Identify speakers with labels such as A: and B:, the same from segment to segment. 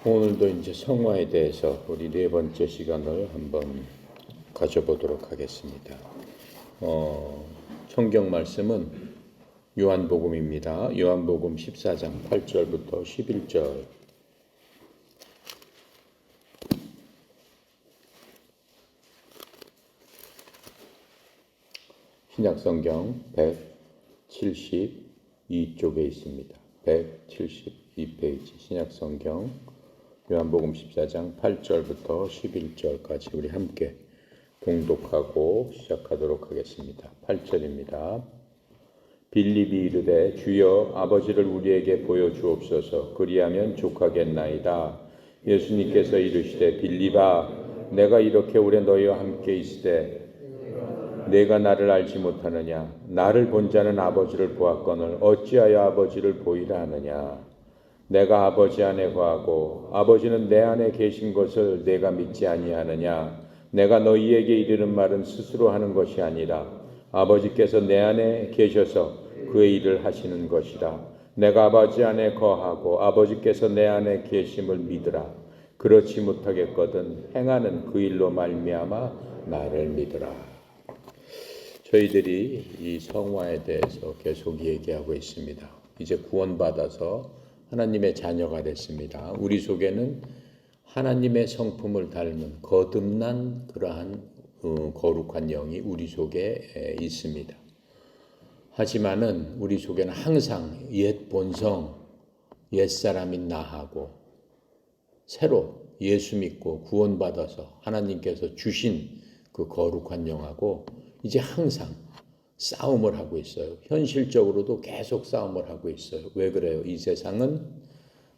A: 오늘도 이제 성화에 대해서 우리 네 번째 시간을 한번 가져보도록 하겠습니다. 성경 말씀은 요한복음입니다. 요한복음 14장 8절부터 11절. 신약성경 172쪽에 있습니다. 172페이지 신약성경 요한복음 14장 8절부터 11절까지 우리 함께 봉독하고 시작하도록 하겠습니다. 8절입니다. 빌립이 이르되 주여 아버지를 우리에게 보여주옵소서. 그리하면 족하겠나이다. 예수님께서 이르시되 빌립아 내가 이렇게 오래 너희와 함께 있으되 내가 나를 알지 못하느냐? 나를 본 자는 아버지를 보았거늘 어찌하여 아버지를 보이라 하느냐? 내가 아버지 안에 거하고 아버지는 내 안에 계신 것을 내가 믿지 아니하느냐? 내가 너희에게 이르는 말은 스스로 하는 것이 아니라 아버지께서 내 안에 계셔서 그의 일을 하시는 것이라. 내가 아버지 안에 거하고 아버지께서 내 안에 계심을 믿으라. 그렇지 못하겠거든 행하는 그 일로 말미암아 나를 믿으라. 저희들이 이 성화에 대해서 계속 얘기하고 있습니다. 이제 구원받아서 하나님의 자녀가 됐습니다. 우리 속에는 하나님의 성품을 닮은 거듭난 그러한 거룩한 영이 우리 속에 있습니다. 하지만은 우리 속에는 항상 옛 본성, 옛사람인 나하고 새로 예수 믿고 구원받아서 하나님께서 주신 그 거룩한 영하고 이제 항상 싸움을 하고 있어요. 현실적으로도 계속 싸움을 하고 있어요. 왜 그래요? 이 세상은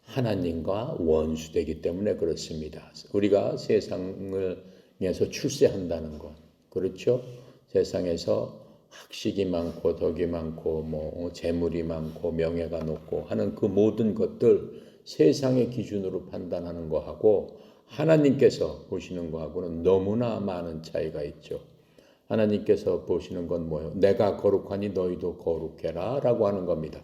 A: 하나님과 원수되기 때문에 그렇습니다. 우리가 세상에서 출세한다는 것, 그렇죠? 세상에서 학식이 많고 덕이 많고 재물이 많고 명예가 높고 하는 그 모든 것들 세상의 기준으로 판단하는 거하고 하나님께서 보시는 거하고는 너무나 많은 차이가 있죠. 하나님께서 보시는 건 뭐예요? 내가 거룩하니 너희도 거룩해라 라고 하는 겁니다.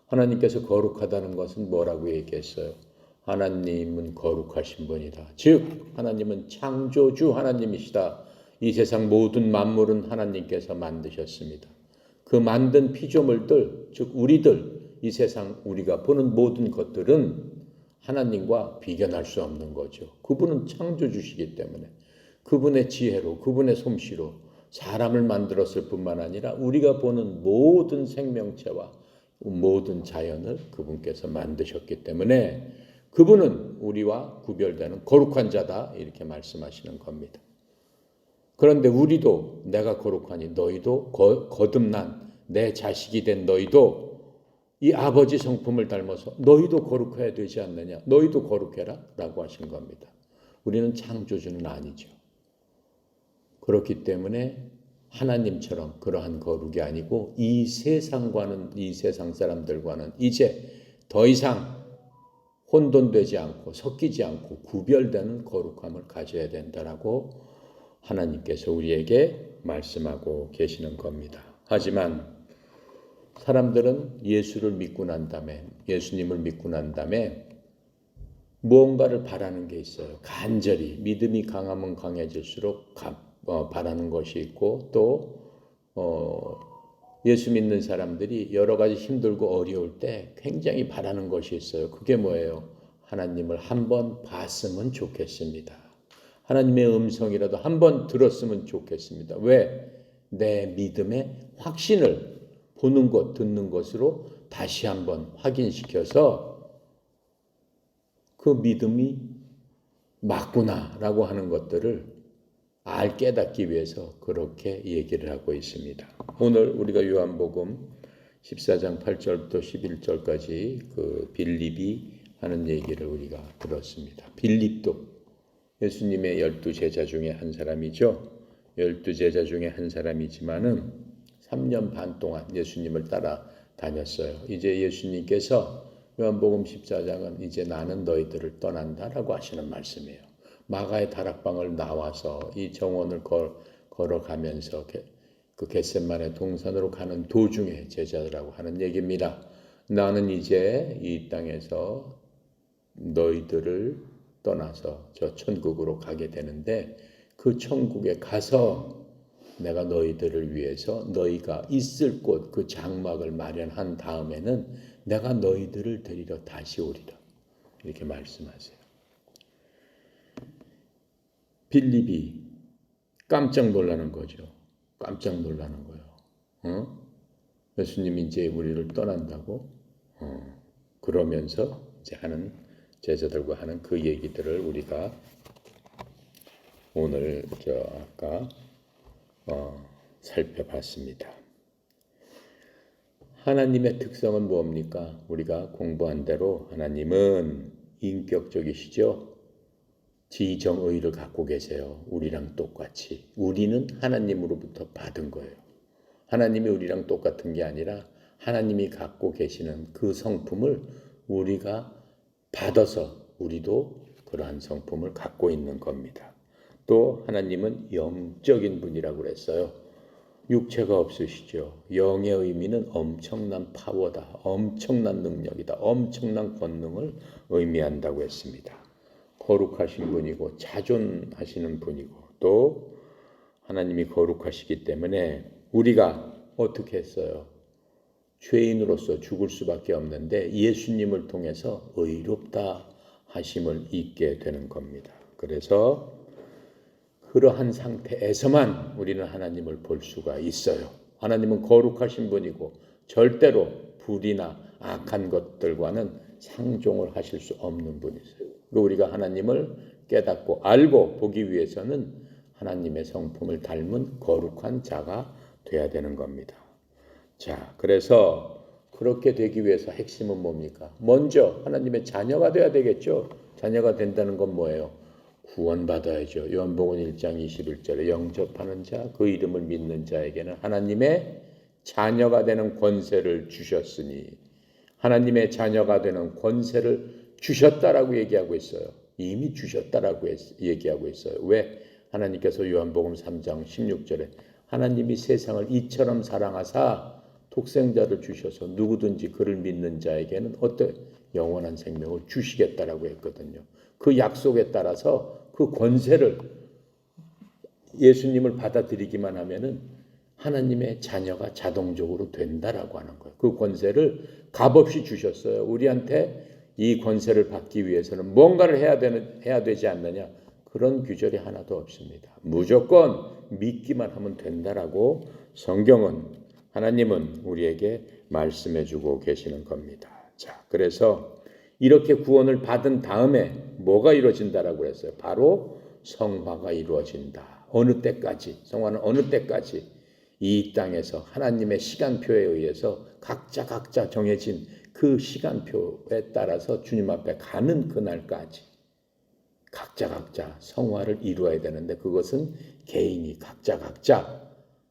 A: 하나님께서 거룩하다는 것은 뭐라고 얘기했어요? 하나님은 거룩하신 분이다. 즉 하나님은 창조주 하나님이시다. 이 세상 모든 만물은 하나님께서 만드셨습니다. 그 만든 피조물들, 즉 우리들, 이 세상 우리가 보는 모든 것들은 하나님과 비견할 수 없는 거죠. 그분은 창조주시기 때문에 그분의 지혜로 그분의 솜씨로 사람을 만들었을 뿐만 아니라 우리가 보는 모든 생명체와 모든 자연을 그분께서 만드셨기 때문에 그분은 우리와 구별되는 거룩한 자다 이렇게 말씀하시는 겁니다. 그런데 우리도 내가 거룩하니 너희도 거듭난 내 자식이 된 너희도 이 아버지 성품을 닮아서 너희도 거룩해야 되지 않느냐? 너희도 거룩해라 라고 하신 겁니다. 우리는 창조주는 아니죠. 그렇기 때문에 하나님처럼 그러한 거룩이 아니고 이 세상과는 이 세상 사람들과는 이제 더 이상 혼돈되지 않고 섞이지 않고 구별되는 거룩함을 가져야 된다라고 하나님께서 우리에게 말씀하고 계시는 겁니다. 하지만 사람들은 예수를 믿고 난 다음에 예수님을 믿고 난 다음에 무언가를 바라는 게 있어요. 간절히 믿음이 강하면 강해질수록 바라는 것이 있고 또 예수 믿는 사람들이 여러 가지 힘들고 어려울 때 굉장히 바라는 것이 있어요. 그게 뭐예요? 하나님을 한번 봤으면 좋겠습니다. 하나님의 음성이라도 한번 들었으면 좋겠습니다. 왜? 내 믿음의 확신을 보는 것, 듣는 것으로 다시 한번 확인시켜서 그 믿음이 맞구나라고 하는 것들을 깨닫기 위해서 그렇게 얘기를 하고 있습니다. 오늘 우리가 요한복음 14장 8절부터 11절까지 그 빌립이 하는 얘기를 우리가 들었습니다. 빌립도 예수님의 12제자 중에 한 사람이죠. 12제자 중에 한 사람이지만은 3년 반 동안 예수님을 따라 다녔어요. 이제 예수님께서 요한복음 14장은 이제 나는 너희들을 떠난다라고 하시는 말씀이에요. 마가의 다락방을 나와서 이 정원을 걸어가면서 그 겟세마네 동산으로 가는 도중에 제자들하고 하는 얘기입니다. 나는 이제 이 땅에서 너희들을 떠나서 저 천국으로 가게 되는데 그 천국에 가서 내가 너희들을 위해서 너희가 있을 곳 그 장막을 마련한 다음에는 내가 너희들을 데리러 다시 오리라. 이렇게 말씀하세요. 빌립이 깜짝 놀라는 거죠. 깜짝 놀라는 거예요. 예수님이 이제 우리를 떠난다고? 그러면서 이제 하는 제자들과 하는 그 얘기들을 우리가 오늘 아까 살펴봤습니다. 하나님의 특성은 뭡니까? 우리가 공부한 대로 하나님은 인격적이시죠. 지정의를 갖고 계세요. 우리랑 똑같이. 우리는 하나님으로부터 받은 거예요. 하나님이 우리랑 똑같은 게 아니라 하나님이 갖고 계시는 그 성품을 우리가 받아서 우리도 그러한 성품을 갖고 있는 겁니다. 또 하나님은 영적인 분이라고 그랬어요. 육체가 없으시죠. 영의 의미는 엄청난 파워다. 엄청난 능력이다. 엄청난 권능을 의미한다고 했습니다. 거룩하신 분이고 자존하시는 분이고 또 하나님이 거룩하시기 때문에 우리가 어떻게 했어요? 죄인으로서 죽을 수밖에 없는데 예수님을 통해서 의롭다 하심을 잊게 되는 겁니다. 그래서 그러한 상태에서만 우리는 하나님을 볼 수가 있어요. 하나님은 거룩하신 분이고 절대로 불이나 악한 것들과는 상종을 하실 수 없는 분이세요. 우리가 하나님을 깨닫고 알고 보기 위해서는 하나님의 성품을 닮은 거룩한 자가 돼야 되는 겁니다. 자, 그래서 그렇게 되기 위해서 핵심은 뭡니까? 먼저 하나님의 자녀가 돼야 되겠죠. 자녀가 된다는 건 뭐예요? 구원받아야죠. 요한복음 1장 21절에 영접하는 자, 그 이름을 믿는 자에게는 하나님의 자녀가 되는 권세를 주셨으니 하나님의 자녀가 되는 권세를 주셨다라고 얘기하고 있어요. 이미 주셨다라고 얘기하고 있어요. 왜? 하나님께서 요한복음 3장 16절에 하나님이 세상을 이처럼 사랑하사 독생자를 주셔서 누구든지 그를 믿는 자에게는 어떤 영원한 생명을 주시겠다라고 했거든요. 그 약속에 따라서 그 권세를 예수님을 받아들이기만 하면은 하나님의 자녀가 자동적으로 된다라고 하는 거예요. 그 권세를 값없이 주셨어요. 우리한테 이 권세를 받기 위해서는 뭔가를 해야 되지 않느냐? 그런 규절이 하나도 없습니다. 무조건 믿기만 하면 된다라고 성경은 하나님은 우리에게 말씀해주고 계시는 겁니다. 자, 그래서 이렇게 구원을 받은 다음에 뭐가 이루어진다라고 했어요? 바로 성화가 이루어진다. 어느 때까지? 성화는 어느 때까지? 이 땅에서 하나님의 시간표에 의해서 각자 정해진 그 시간표에 따라서 주님 앞에 가는 그날까지 각자 성화를 이루어야 되는데 그것은 개인이 각자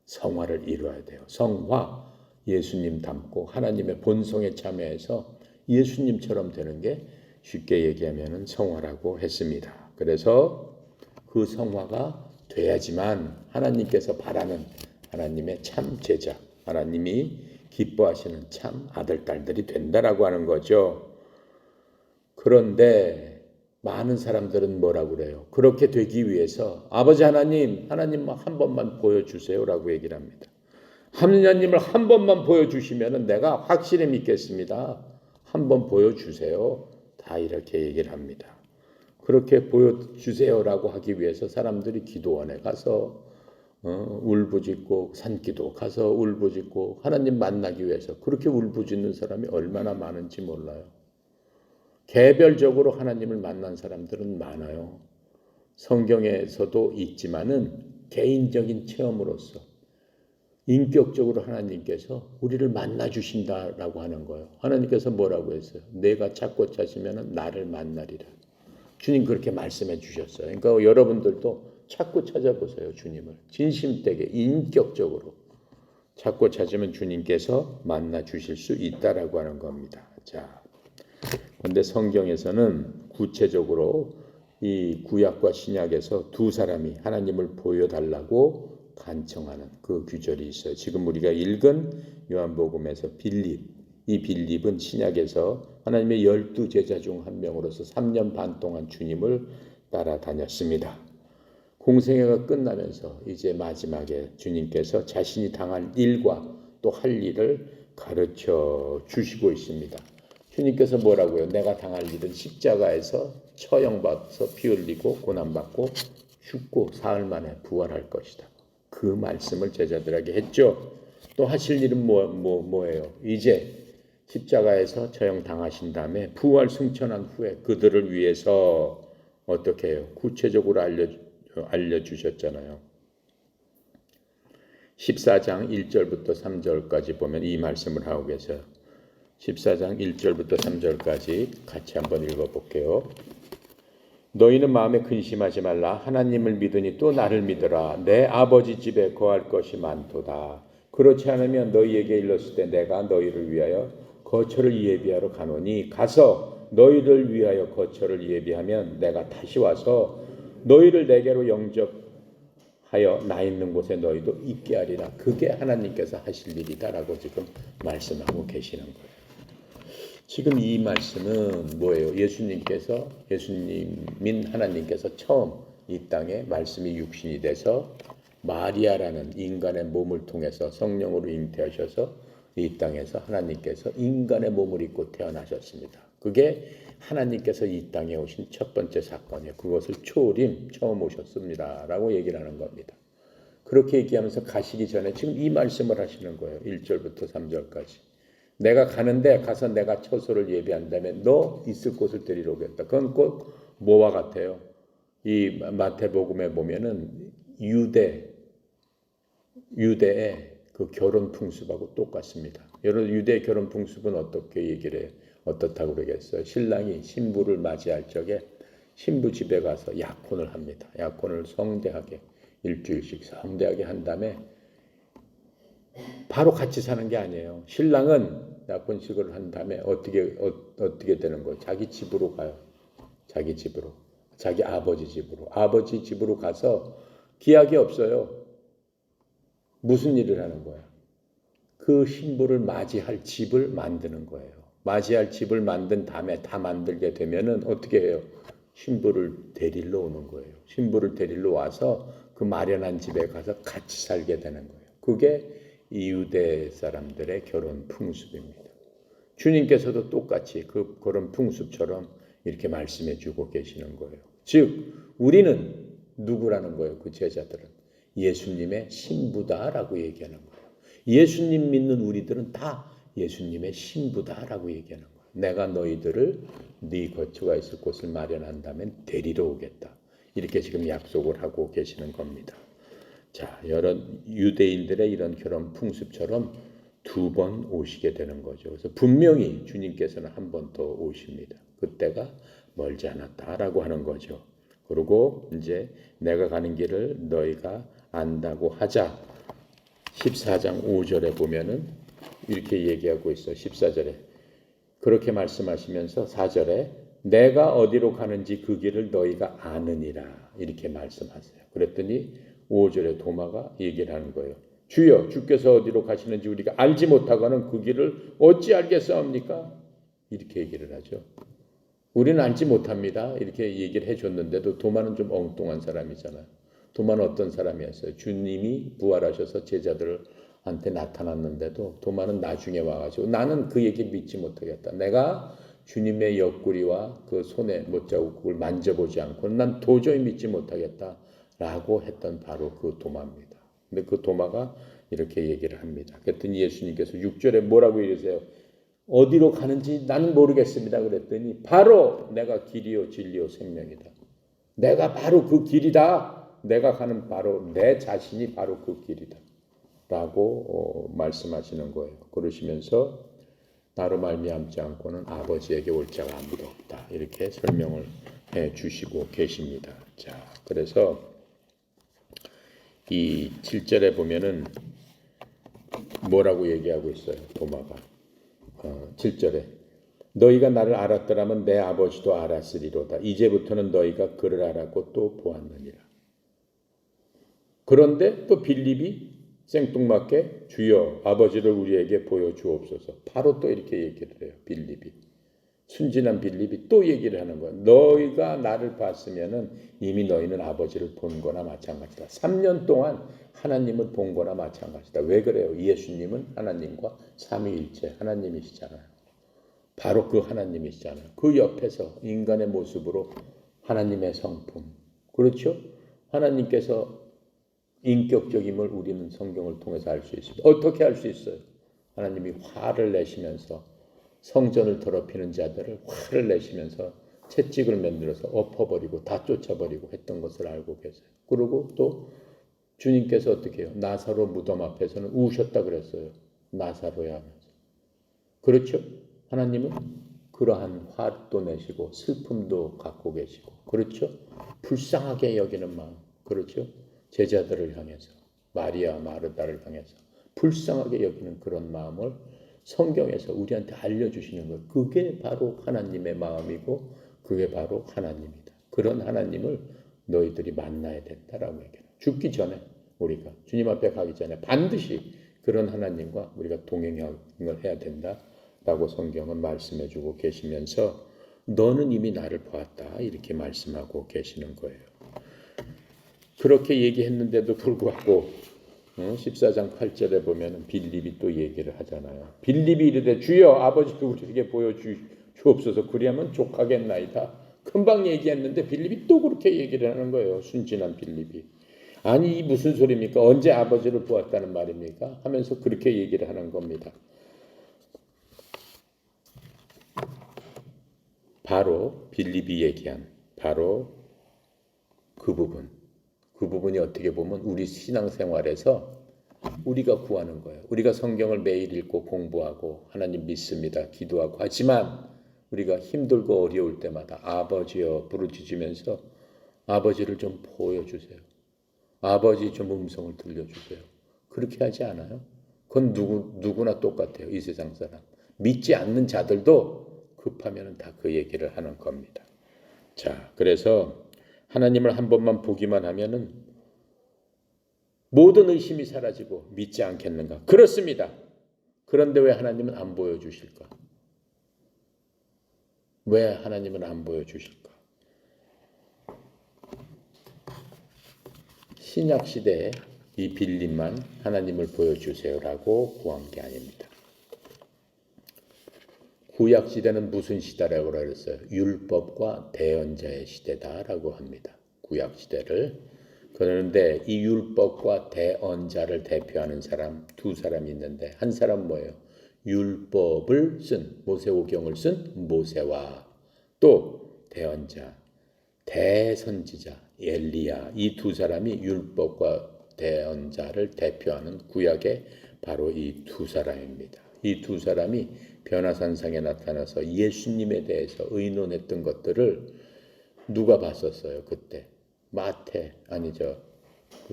A: 성화를 이루어야 돼요. 성화, 예수님 닮고 하나님의 본성에 참여해서 예수님처럼 되는 게 쉽게 얘기하면 성화라고 했습니다. 그래서 그 성화가 돼야지만 하나님께서 바라는 하나님의 참 제자, 하나님이 기뻐하시는 참 아들, 딸들이 된다라고 하는 거죠. 그런데 많은 사람들은 뭐라고 그래요? 그렇게 되기 위해서 아버지 하나님 한 번만 보여주세요라고 얘기를 합니다. 하나님을 한 번만 보여주시면 내가 확실히 믿겠습니다. 한 번 보여주세요. 다 이렇게 얘기를 합니다. 그렇게 보여주세요라고 하기 위해서 사람들이 기도원에 가서 울부짖고 산기도 가서 울부짖고 하나님 만나기 위해서 그렇게 울부짖는 사람이 얼마나 많은지 몰라요. 개별적으로 하나님을 만난 사람들은 많아요. 성경에서도 있지만은 개인적인 체험으로서 인격적으로 하나님께서 우리를 만나 주신다라고 하는 거예요. 하나님께서 뭐라고 했어요? 내가 찾고 찾으면 나를 만나리라. 주님 그렇게 말씀해 주셨어요. 그러니까 여러분들도 찾고 찾아보세요. 주님을 진심되게 인격적으로 찾고 찾으면 주님께서 만나 주실 수 있다라고 하는 겁니다. 자, 그런데 성경에서는 구체적으로 이 구약과 신약에서 두 사람이 하나님을 보여달라고 간청하는 그 규절이 있어요. 지금 우리가 읽은 요한복음에서 빌립 이 빌립은 신약에서 하나님의 12제자 중 한 명으로서 3년 반 동안 주님을 따라다녔습니다. 공생애가 끝나면서 이제 마지막에 주님께서 자신이 당할 일과 또 할 일을 가르쳐 주시고 있습니다. 주님께서 뭐라고요? 내가 당할 일은 십자가에서 처형받아서 피 흘리고 고난받고 죽고 사흘 만에 부활할 것이다. 그 말씀을 제자들에게 했죠. 또 하실 일은 뭐예요? 이제 십자가에서 처형당하신 다음에 부활 승천한 후에 그들을 위해서 어떻게 해요? 구체적으로 알려주셨잖아요. 14장 1절부터 3절까지 보면 이 말씀을 하고 계세요. 14장 1절부터 3절까지 같이 한번 읽어볼게요. 너희는 마음에 근심하지 말라. 하나님을 믿으니 또 나를 믿으라. 내 아버지 집에 거할 것이 많도다. 그렇지 않으면 너희에게 일렀을 때 내가 너희를 위하여 거처를 예비하러 가노니 가서 너희를 위하여 거처를 예비하면 내가 다시 와서 너희를 내게로 영접하여 나 있는 곳에 너희도 있게 하리라. 그게 하나님께서 하실 일이다라고 지금 말씀하고 계시는 거예요. 지금 이 말씀은 뭐예요? 예수님인 하나님께서 처음 이 땅에 말씀이 육신이 돼서 마리아라는 인간의 몸을 통해서 성령으로 잉태하셔서 이 땅에서 하나님께서 인간의 몸을 입고 태어나셨습니다. 그게 하나님께서 이 땅에 오신 첫 번째 사건이에요. 그것을 초림, 처음 오셨습니다. 라고 얘기를 하는 겁니다. 그렇게 얘기하면서 가시기 전에 지금 이 말씀을 하시는 거예요. 1절부터 3절까지. 내가 가는데 가서 내가 처소를 예비한 다음에 너 있을 곳을 데리러 오겠다. 그건 꼭 뭐와 같아요? 이 마태복음에 보면은 유대의 그 결혼 풍습하고 똑같습니다. 여러분 유대 결혼 풍습은 어떻게 얘기를 해요? 어떻다고 그러겠어요? 신랑이 신부를 맞이할 적에 신부 집에 가서 약혼을 합니다. 약혼을 성대하게 일주일씩 성대하게 한 다음에 바로 같이 사는 게 아니에요. 신랑은 약혼식을 한 다음에 어떻게 되는 거예요? 자기 집으로 가요. 자기 집으로. 자기 아버지 집으로. 아버지 집으로 가서 기약이 없어요. 무슨 일을 하는 거야? 그 신부를 맞이할 집을 만드는 거예요. 맞이할 집을 만든 다음에 다 만들게 되면은 어떻게 해요? 신부를 데리러 오는 거예요. 신부를 데리러 와서 그 마련한 집에 가서 같이 살게 되는 거예요. 그게 유대 사람들의 결혼 풍습입니다. 주님께서도 똑같이 그런 풍습처럼 이렇게 말씀해 주고 계시는 거예요. 즉 우리는 누구라는 거예요? 그 제자들은 예수님의 신부다라고 얘기하는 거예요. 예수님 믿는 우리들은 다 예수님의 신부다라고 얘기하는 거예요. 내가 너희들을 네 거처가 있을 곳을 마련한다면 데리러 오겠다. 이렇게 지금 약속을 하고 계시는 겁니다. 자, 여러 유대인들의 이런 결혼 풍습처럼 2번 오시게 되는 거죠. 그래서 분명히 주님께서는 한 번 더 오십니다. 그때가 멀지 않았다라고 하는 거죠. 그리고 이제 내가 가는 길을 너희가 안다고 하자. 14장 5절에 보면은 이렇게 얘기하고 있어요. 14절에 그렇게 말씀하시면서 4절에 내가 어디로 가는지 그 길을 너희가 아느니라 이렇게 말씀하세요. 그랬더니 5절에 도마가 얘기를 하는 거예요. 주여 주께서 어디로 가시는지 우리가 알지 못하고는 그 길을 어찌 알겠사옵니까? 이렇게 얘기를 하죠. 우리는 알지 못합니다. 이렇게 얘기를 해줬는데도 도마는 좀 엉뚱한 사람이잖아요. 도마는 어떤 사람이었어요? 주님이 부활하셔서 제자들한테 나타났는데도 도마는 나중에 와가지고 나는 그 얘기 믿지 못하겠다. 내가 주님의 옆구리와 그 손에 못자국을 만져보지 않고는 난 도저히 믿지 못하겠다. 라고 했던 바로 그 도마입니다. 근데 그 도마가 이렇게 얘기를 합니다. 그랬더니 예수님께서 6절에 뭐라고 얘기하세요? 어디로 가는지 나는 모르겠습니다. 그랬더니 바로 내가 길이요 진리요 생명이다. 내가 바로 그 길이다. 내가 가는 바로 내 자신이 바로 그 길이다. 라고 말씀하시는 거예요. 그러시면서 나로 말미암지 않고는 아버지에게 올 자가 아무도 없다. 이렇게 설명을 해 주시고 계십니다. 자, 그래서 이 7절에 보면은 뭐라고 얘기하고 있어요? 도마가 7절에 너희가 나를 알았더라면 내 아버지도 알았으리로다. 이제부터는 너희가 그를 알았고 또 보았느니라. 그런데 또 빌립이 생뚱맞게 주여 아버지를 우리에게 보여주옵소서. 바로 또 이렇게 얘기를 해요. 빌립이. 순진한 빌립이 또 얘기를 하는 거야. 너희가 나를 봤으면은 이미 너희는 아버지를 본 거나 마찬가지다. 3년 동안 하나님을 본 거나 마찬가지다. 왜 그래요? 예수님은 하나님과 삼위일체 하나님이시잖아요. 바로 그 하나님이시잖아요. 그 옆에서 인간의 모습으로 하나님의 성품. 그렇죠? 하나님께서 인격적임을 우리는 성경을 통해서 알 수 있습니다. 어떻게 알 수 있어요? 하나님이 화를 내시면서 성전을 더럽히는 자들을 화를 내시면서 채찍을 만들어서 엎어버리고 다 쫓아버리고 했던 것을 알고 계세요. 그리고 또 주님께서 어떻게 해요? 나사로 무덤 앞에서는 우셨다 그랬어요. 나사로야 하면서. 그렇죠? 하나님은 그러한 화도 내시고 슬픔도 갖고 계시고 그렇죠? 불쌍하게 여기는 마음 그렇죠? 제자들을 향해서 마리아 마르다를 향해서 불쌍하게 여기는 그런 마음을 성경에서 우리한테 알려주시는 것 그게 바로 하나님의 마음이고 그게 바로 하나님이다. 그런 하나님을 너희들이 만나야 된다라고 얘기해요. 죽기 전에 우리가 주님 앞에 가기 전에 반드시 그런 하나님과 우리가 동행을 해야 된다라고 성경은 말씀해주고 계시면서 너는 이미 나를 보았다 이렇게 말씀하고 계시는 거예요. 그렇게 얘기했는데도 불구하고 14장 8절에 보면 빌립이 또 얘기를 하잖아요. 빌립이 이르되 주여 아버지도 우리에게 보여주옵소서 그리하면 족하겠나이다. 금방 얘기했는데 빌립이 또 그렇게 얘기를 하는 거예요. 순진한 빌립이. 아니 이 무슨 소리입니까? 언제 아버지를 보았다는 말입니까? 하면서 그렇게 얘기를 하는 겁니다. 바로 빌립이 얘기한 바로 그 부분이 어떻게 보면 우리 신앙생활에서 우리가 구하는 거예요. 우리가 성경을 매일 읽고 공부하고 하나님 믿습니다. 기도하고 하지만 우리가 힘들고 어려울 때마다 아버지여 부르짖으면서 아버지를 좀 보여주세요. 아버지 좀 음성을 들려주세요. 그렇게 하지 않아요? 그건 누구나 똑같아요. 이 세상 사람. 믿지 않는 자들도 급하면 다 그 얘기를 하는 겁니다. 자, 그래서 하나님을 한 번만 보기만 하면은 모든 의심이 사라지고 믿지 않겠는가? 그렇습니다. 그런데 왜 하나님은 안 보여주실까? 왜 하나님은 안 보여주실까? 신약 시대에 이 빌립만 하나님을 보여주세요라고 구한 게 아닙니다. 구약 시대는 무슨 시대라고 그랬어요? 율법과 대언자의 시대다라고 합니다. 구약 시대를. 그런데 이 율법과 대언자를 대표하는 사람 두 사람이 있는데 한 사람 뭐예요? 율법을 쓴 모세오경을 쓴 모세와 또 대언자 대선지자 엘리야 이 두 사람이 율법과 대언자를 대표하는 구약의 바로 이 두 사람입니다. 이 두 사람이 변화산상에 나타나서 예수님에 대해서 의논했던 것들을 누가 봤었어요? 그때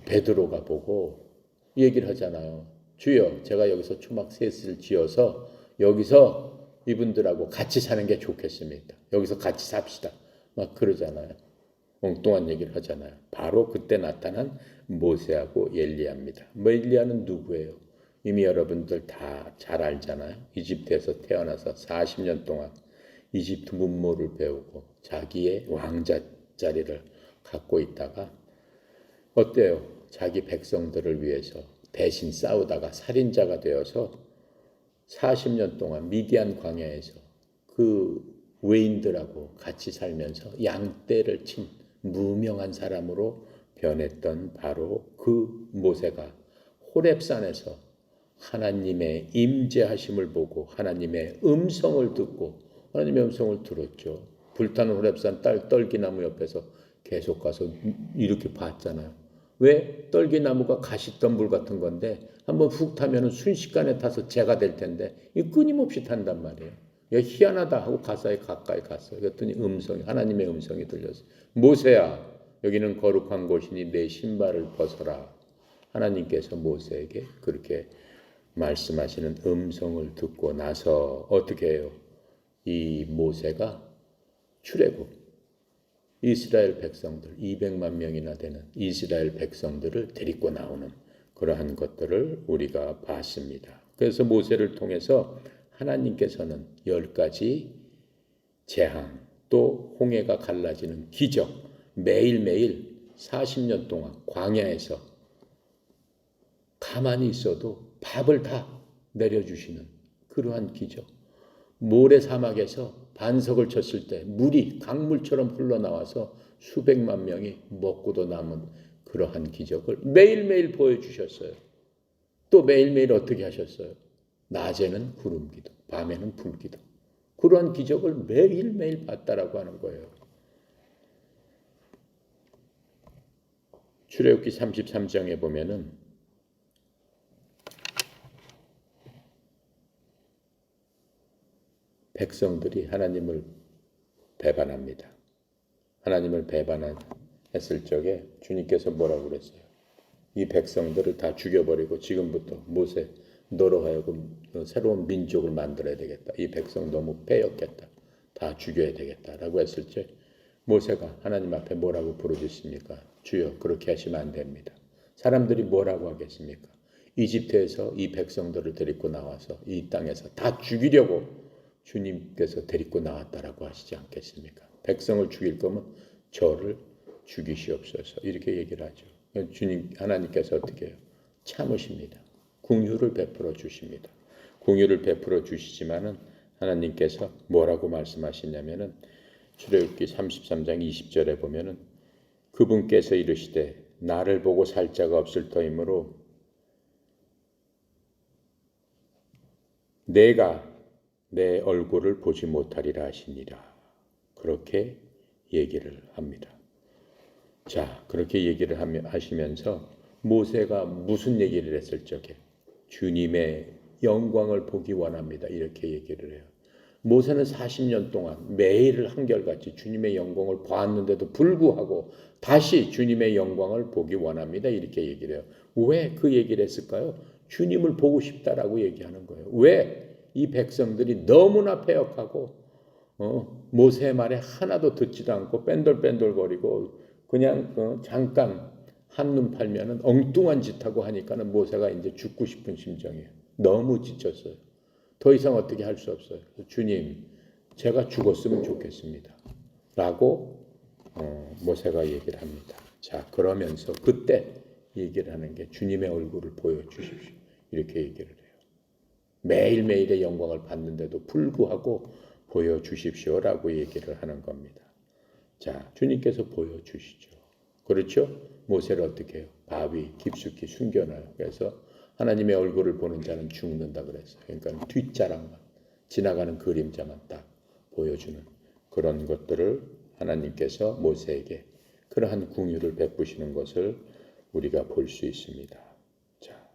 A: 베드로가 보고 얘기를 하잖아요. 주여 제가 여기서 초막셋을 지어서 여기서 이분들하고 같이 사는 게 좋겠습니다. 여기서 같이 삽시다. 막 그러잖아요. 엉뚱한 얘기를 하잖아요. 바로 그때 나타난 모세하고 엘리야입니다. 엘리야는 누구예요? 이미 여러분들 다 잘 알잖아요. 이집트에서 태어나서 40년 동안 이집트 문물을 배우고 자기의 왕자 자리를 갖고 있다가 어때요? 자기 백성들을 위해서 대신 싸우다가 살인자가 되어서 40년 동안 미디안 광야에서 그 외인들하고 같이 살면서 양떼를 친 무명한 사람으로 변했던 바로 그 모세가 호렙산에서 하나님의 임재하심을 보고 하나님의 음성을 듣고 하나님의 음성을 들었죠. 불타는 호렙산 떨기나무 옆에서 계속 가서 이렇게 봤잖아요. 왜? 떨기나무가 가시덤불 같은 건데 한번 훅 타면 순식간에 타서 재가 될 텐데 이 끊임없이 탄단 말이에요. 희한하다 하고 가까이 갔어요. 그랬더니 하나님의 음성이 들렸어요. 모세야 여기는 거룩한 곳이니 내 신발을 벗어라. 하나님께서 모세에게 그렇게 말씀하시는 음성을 듣고 나서 어떻게 해요? 이 모세가 출애굽 이스라엘 백성들 200만 명이나 되는 이스라엘 백성들을 데리고 나오는 그러한 것들을 우리가 봤습니다. 그래서 모세를 통해서 하나님께서는 10가지 재앙, 또 홍해가 갈라지는 기적, 매일매일 40년 동안 광야에서 가만히 있어도 밥을 다 내려주시는 그러한 기적, 모래사막에서 반석을 쳤을 때 물이 강물처럼 흘러나와서 수백만 명이 먹고도 남은 그러한 기적을 매일매일 보여주셨어요. 또 매일매일 어떻게 하셨어요? 낮에는 구름기도, 밤에는 불기도. 그러한 기적을 매일매일 봤다라고 하는 거예요. 출애굽기 33장에 보면은 백성들이 하나님을 배반합니다. 하나님을 배반했을 적에 주님께서 뭐라고 그랬어요? 이 백성들을 다 죽여버리고 지금부터 모세 너로 하여금 새로운 민족을 만들어야 되겠다. 이 백성 너무 빼였겠다. 다 죽여야 되겠다라고 했을 때 모세가 하나님 앞에 뭐라고 부르짖습니까? 주여 그렇게 하시면 안 됩니다. 사람들이 뭐라고 하겠습니까? 이집트에서 이 백성들을 데리고 나와서 이 땅에서 다 죽이려고 주님께서 데리고 나왔다라고 하시지 않겠습니까? 백성을 죽일 거면 저를 죽이시옵소서 이렇게 얘기를 하죠. 주님 하나님께서 어떻게 해요? 참으십니다. 긍휼을 베풀어 주십니다. 긍휼을 베풀어 주시지만은 하나님께서 뭐라고 말씀하시냐면은 출애굽기 33장 20절에 보면은 그분께서 이르시되 나를 보고 살 자가 없을 터이므로 내가 내 얼굴을 보지 못하리라 하시니라. 그렇게 얘기를 합니다. 자, 그렇게 얘기를 하시면서 모세가 무슨 얘기를 했을 적에 주님의 영광을 보기 원합니다. 이렇게 얘기를 해요. 모세는 40년 동안 매일 한결같이 주님의 영광을 보았는데도 불구하고 다시 주님의 영광을 보기 원합니다. 이렇게 얘기를 해요. 왜 그 얘기를 했을까요? 주님을 보고 싶다라고 얘기하는 거예요. 왜? 이 백성들이 너무나 패역하고 모세의 말에 하나도 듣지도 않고 뺀돌뺀돌거리고 그냥 잠깐 한눈 팔면은 엉뚱한 짓하고 하니까는 모세가 이제 죽고 싶은 심정이에요. 너무 지쳤어요. 더 이상 어떻게 할 수 없어요. 주님, 제가 죽었으면 좋겠습니다. 라고 모세가 얘기를 합니다. 자, 그러면서 그때 얘기를 하는 게 주님의 얼굴을 보여주십시오. 이렇게 얘기를 해요. 매일매일의 영광을 받는데도 불구하고 보여주십시오라고 얘기를 하는 겁니다. 자, 주님께서 보여주시죠. 그렇죠? 모세를 어떻게 해요? 바위 깊숙이 숨겨놔요. 그래서 하나님의 얼굴을 보는 자는 죽는다 그랬어요. 그러니까 뒷자락만, 지나가는 그림자만 딱 보여주는 그런 것들을 하나님께서 모세에게 그러한 긍휼을 베푸시는 것을 우리가 볼 수 있습니다. 자,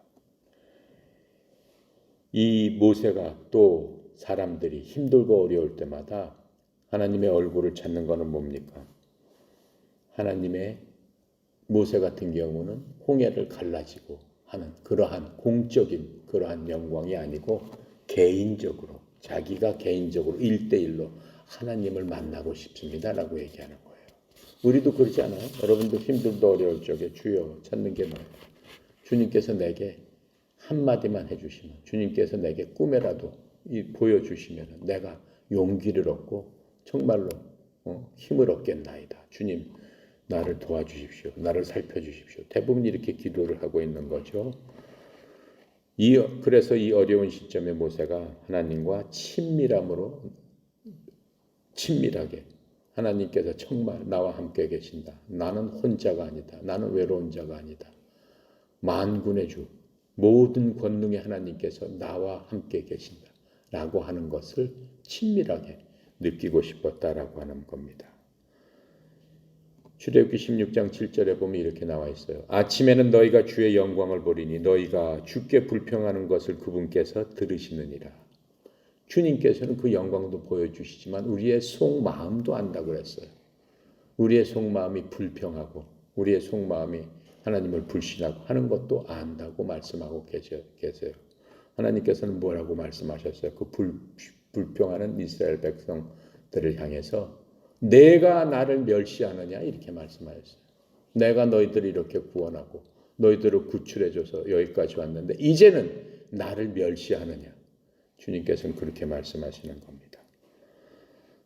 A: 이 모세가 또 사람들이 힘들고 어려울 때마다 하나님의 얼굴을 찾는 것은 뭡니까? 하나님의 모세 같은 경우는 홍해를 갈라지고 하는 그러한 공적인 그러한 영광이 아니고 개인적으로 자기가 개인적으로 1대1로 하나님을 만나고 싶습니다라고 얘기하는 거예요. 우리도 그러지 않아요? 여러분도 힘들고 어려울 적에 주여 찾는 게 뭐예요? 주님께서 내게 한마디만 해주시면 주님께서 내게 꿈에라도 보여주시면 내가 용기를 얻고 정말로 힘을 얻겠나이다. 주님 나를 도와주십시오. 나를 살펴주십시오. 대부분 이렇게 기도를 하고 있는 거죠. 그래서 이 어려운 시점에 모세가 하나님과 친밀하게 하나님께서 정말 나와 함께 계신다. 나는 혼자가 아니다. 나는 외로운 자가 아니다. 만군의 주 모든 권능의 하나님께서 나와 함께 계신다. 라고 하는 것을 친밀하게 느끼고 싶었다라고 하는 겁니다. 출애굽기 16장 7절에 보면 이렇게 나와 있어요. 아침에는 너희가 주의 영광을 보리니 너희가 주께 불평하는 것을 그분께서 들으시느니라. 주님께서는 그 영광도 보여주시지만 우리의 속마음도 안다고 그랬어요. 우리의 속마음이 불평하고 우리의 속마음이 하나님을 불신하고 하는 것도 안다고 말씀하고 계세요. 하나님께서는 뭐라고 말씀하셨어요? 그 불평하는 이스라엘 백성들을 향해서 내가 나를 멸시하느냐 이렇게 말씀하셨어요. 내가 너희들을 이렇게 구원하고 너희들을 구출해줘서 여기까지 왔는데 이제는 나를 멸시하느냐. 주님께서는 그렇게 말씀하시는 겁니다.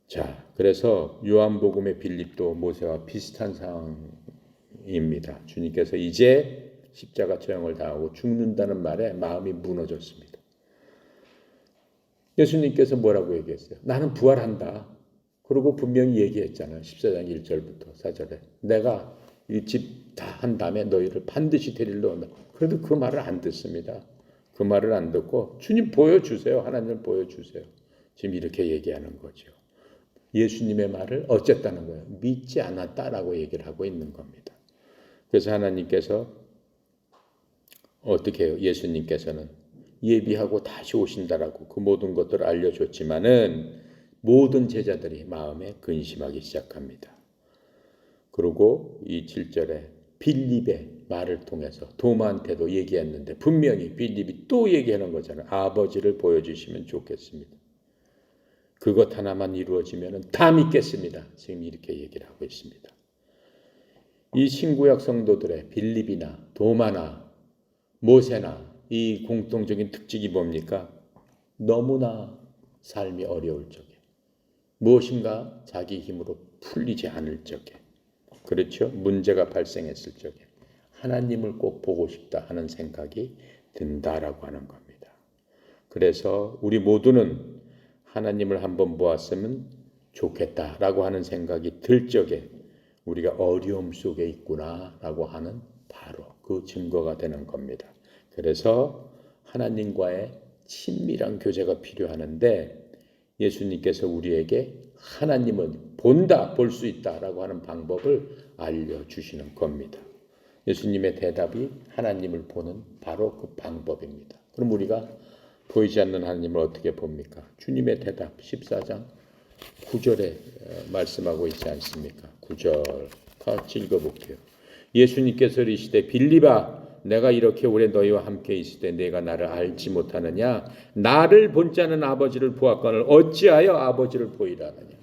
A: 자, 그래서 요한복음의 빌립도 모세와 비슷한 상황입니다. 주님께서 이제 십자가 처형을 당하고 죽는다는 말에 마음이 무너졌습니다. 예수님께서 뭐라고 얘기했어요? 나는 부활한다. 그리고 분명히 얘기했잖아요. 14장 1절부터 4절에. 내가 이 집 다 한 다음에 너희를 반드시 데리러 온다. 그래도 그 말을 안 듣습니다. 그 말을 안 듣고 주님 보여주세요. 하나님을 보여주세요. 지금 이렇게 얘기하는 거죠. 예수님의 말을 어쨌다는 거예요. 믿지 않았다라고 얘기를 하고 있는 겁니다. 그래서 하나님께서 어떻게 해요? 예수님께서는 예비하고 다시 오신다라고 그 모든 것들을 알려줬지만은 모든 제자들이 마음에 근심하기 시작합니다. 그리고 이 7절에 빌립의 말을 통해서 도마한테도 얘기했는데 분명히 빌립이 또 얘기하는 거잖아요. 아버지를 보여주시면 좋겠습니다. 그것 하나만 이루어지면 다 믿겠습니다. 지금 이렇게 얘기를 하고 있습니다. 이 신구약 성도들의 빌립이나 도마나 모세나 이 공통적인 특징이 뭡니까? 너무나 삶이 어려울 적에 무엇인가 자기 힘으로 풀리지 않을 적에 그렇죠? 문제가 발생했을 적에 하나님을 꼭 보고 싶다 하는 생각이 든다라고 하는 겁니다. 그래서 우리 모두는 하나님을 한번 보았으면 좋겠다라고 하는 생각이 들 적에 우리가 어려움 속에 있구나라고 하는 바로 그 증거가 되는 겁니다. 그래서 하나님과의 친밀한 교제가 필요하는데 예수님께서 우리에게 하나님을 본다, 볼 수 있다라고 하는 방법을 알려주시는 겁니다. 예수님의 대답이 하나님을 보는 바로 그 방법입니다. 그럼 우리가 보이지 않는 하나님을 어떻게 봅니까? 주님의 대답 14장 9절에 말씀하고 있지 않습니까? 9절 같이 읽어볼게요. 예수님께서 이르시되 빌립아 내가 이렇게 오래 너희와 함께 있을 때 내가 나를 알지 못하느냐? 나를 본 자는 아버지를 보았거늘 어찌하여 아버지를 보이라 하느냐?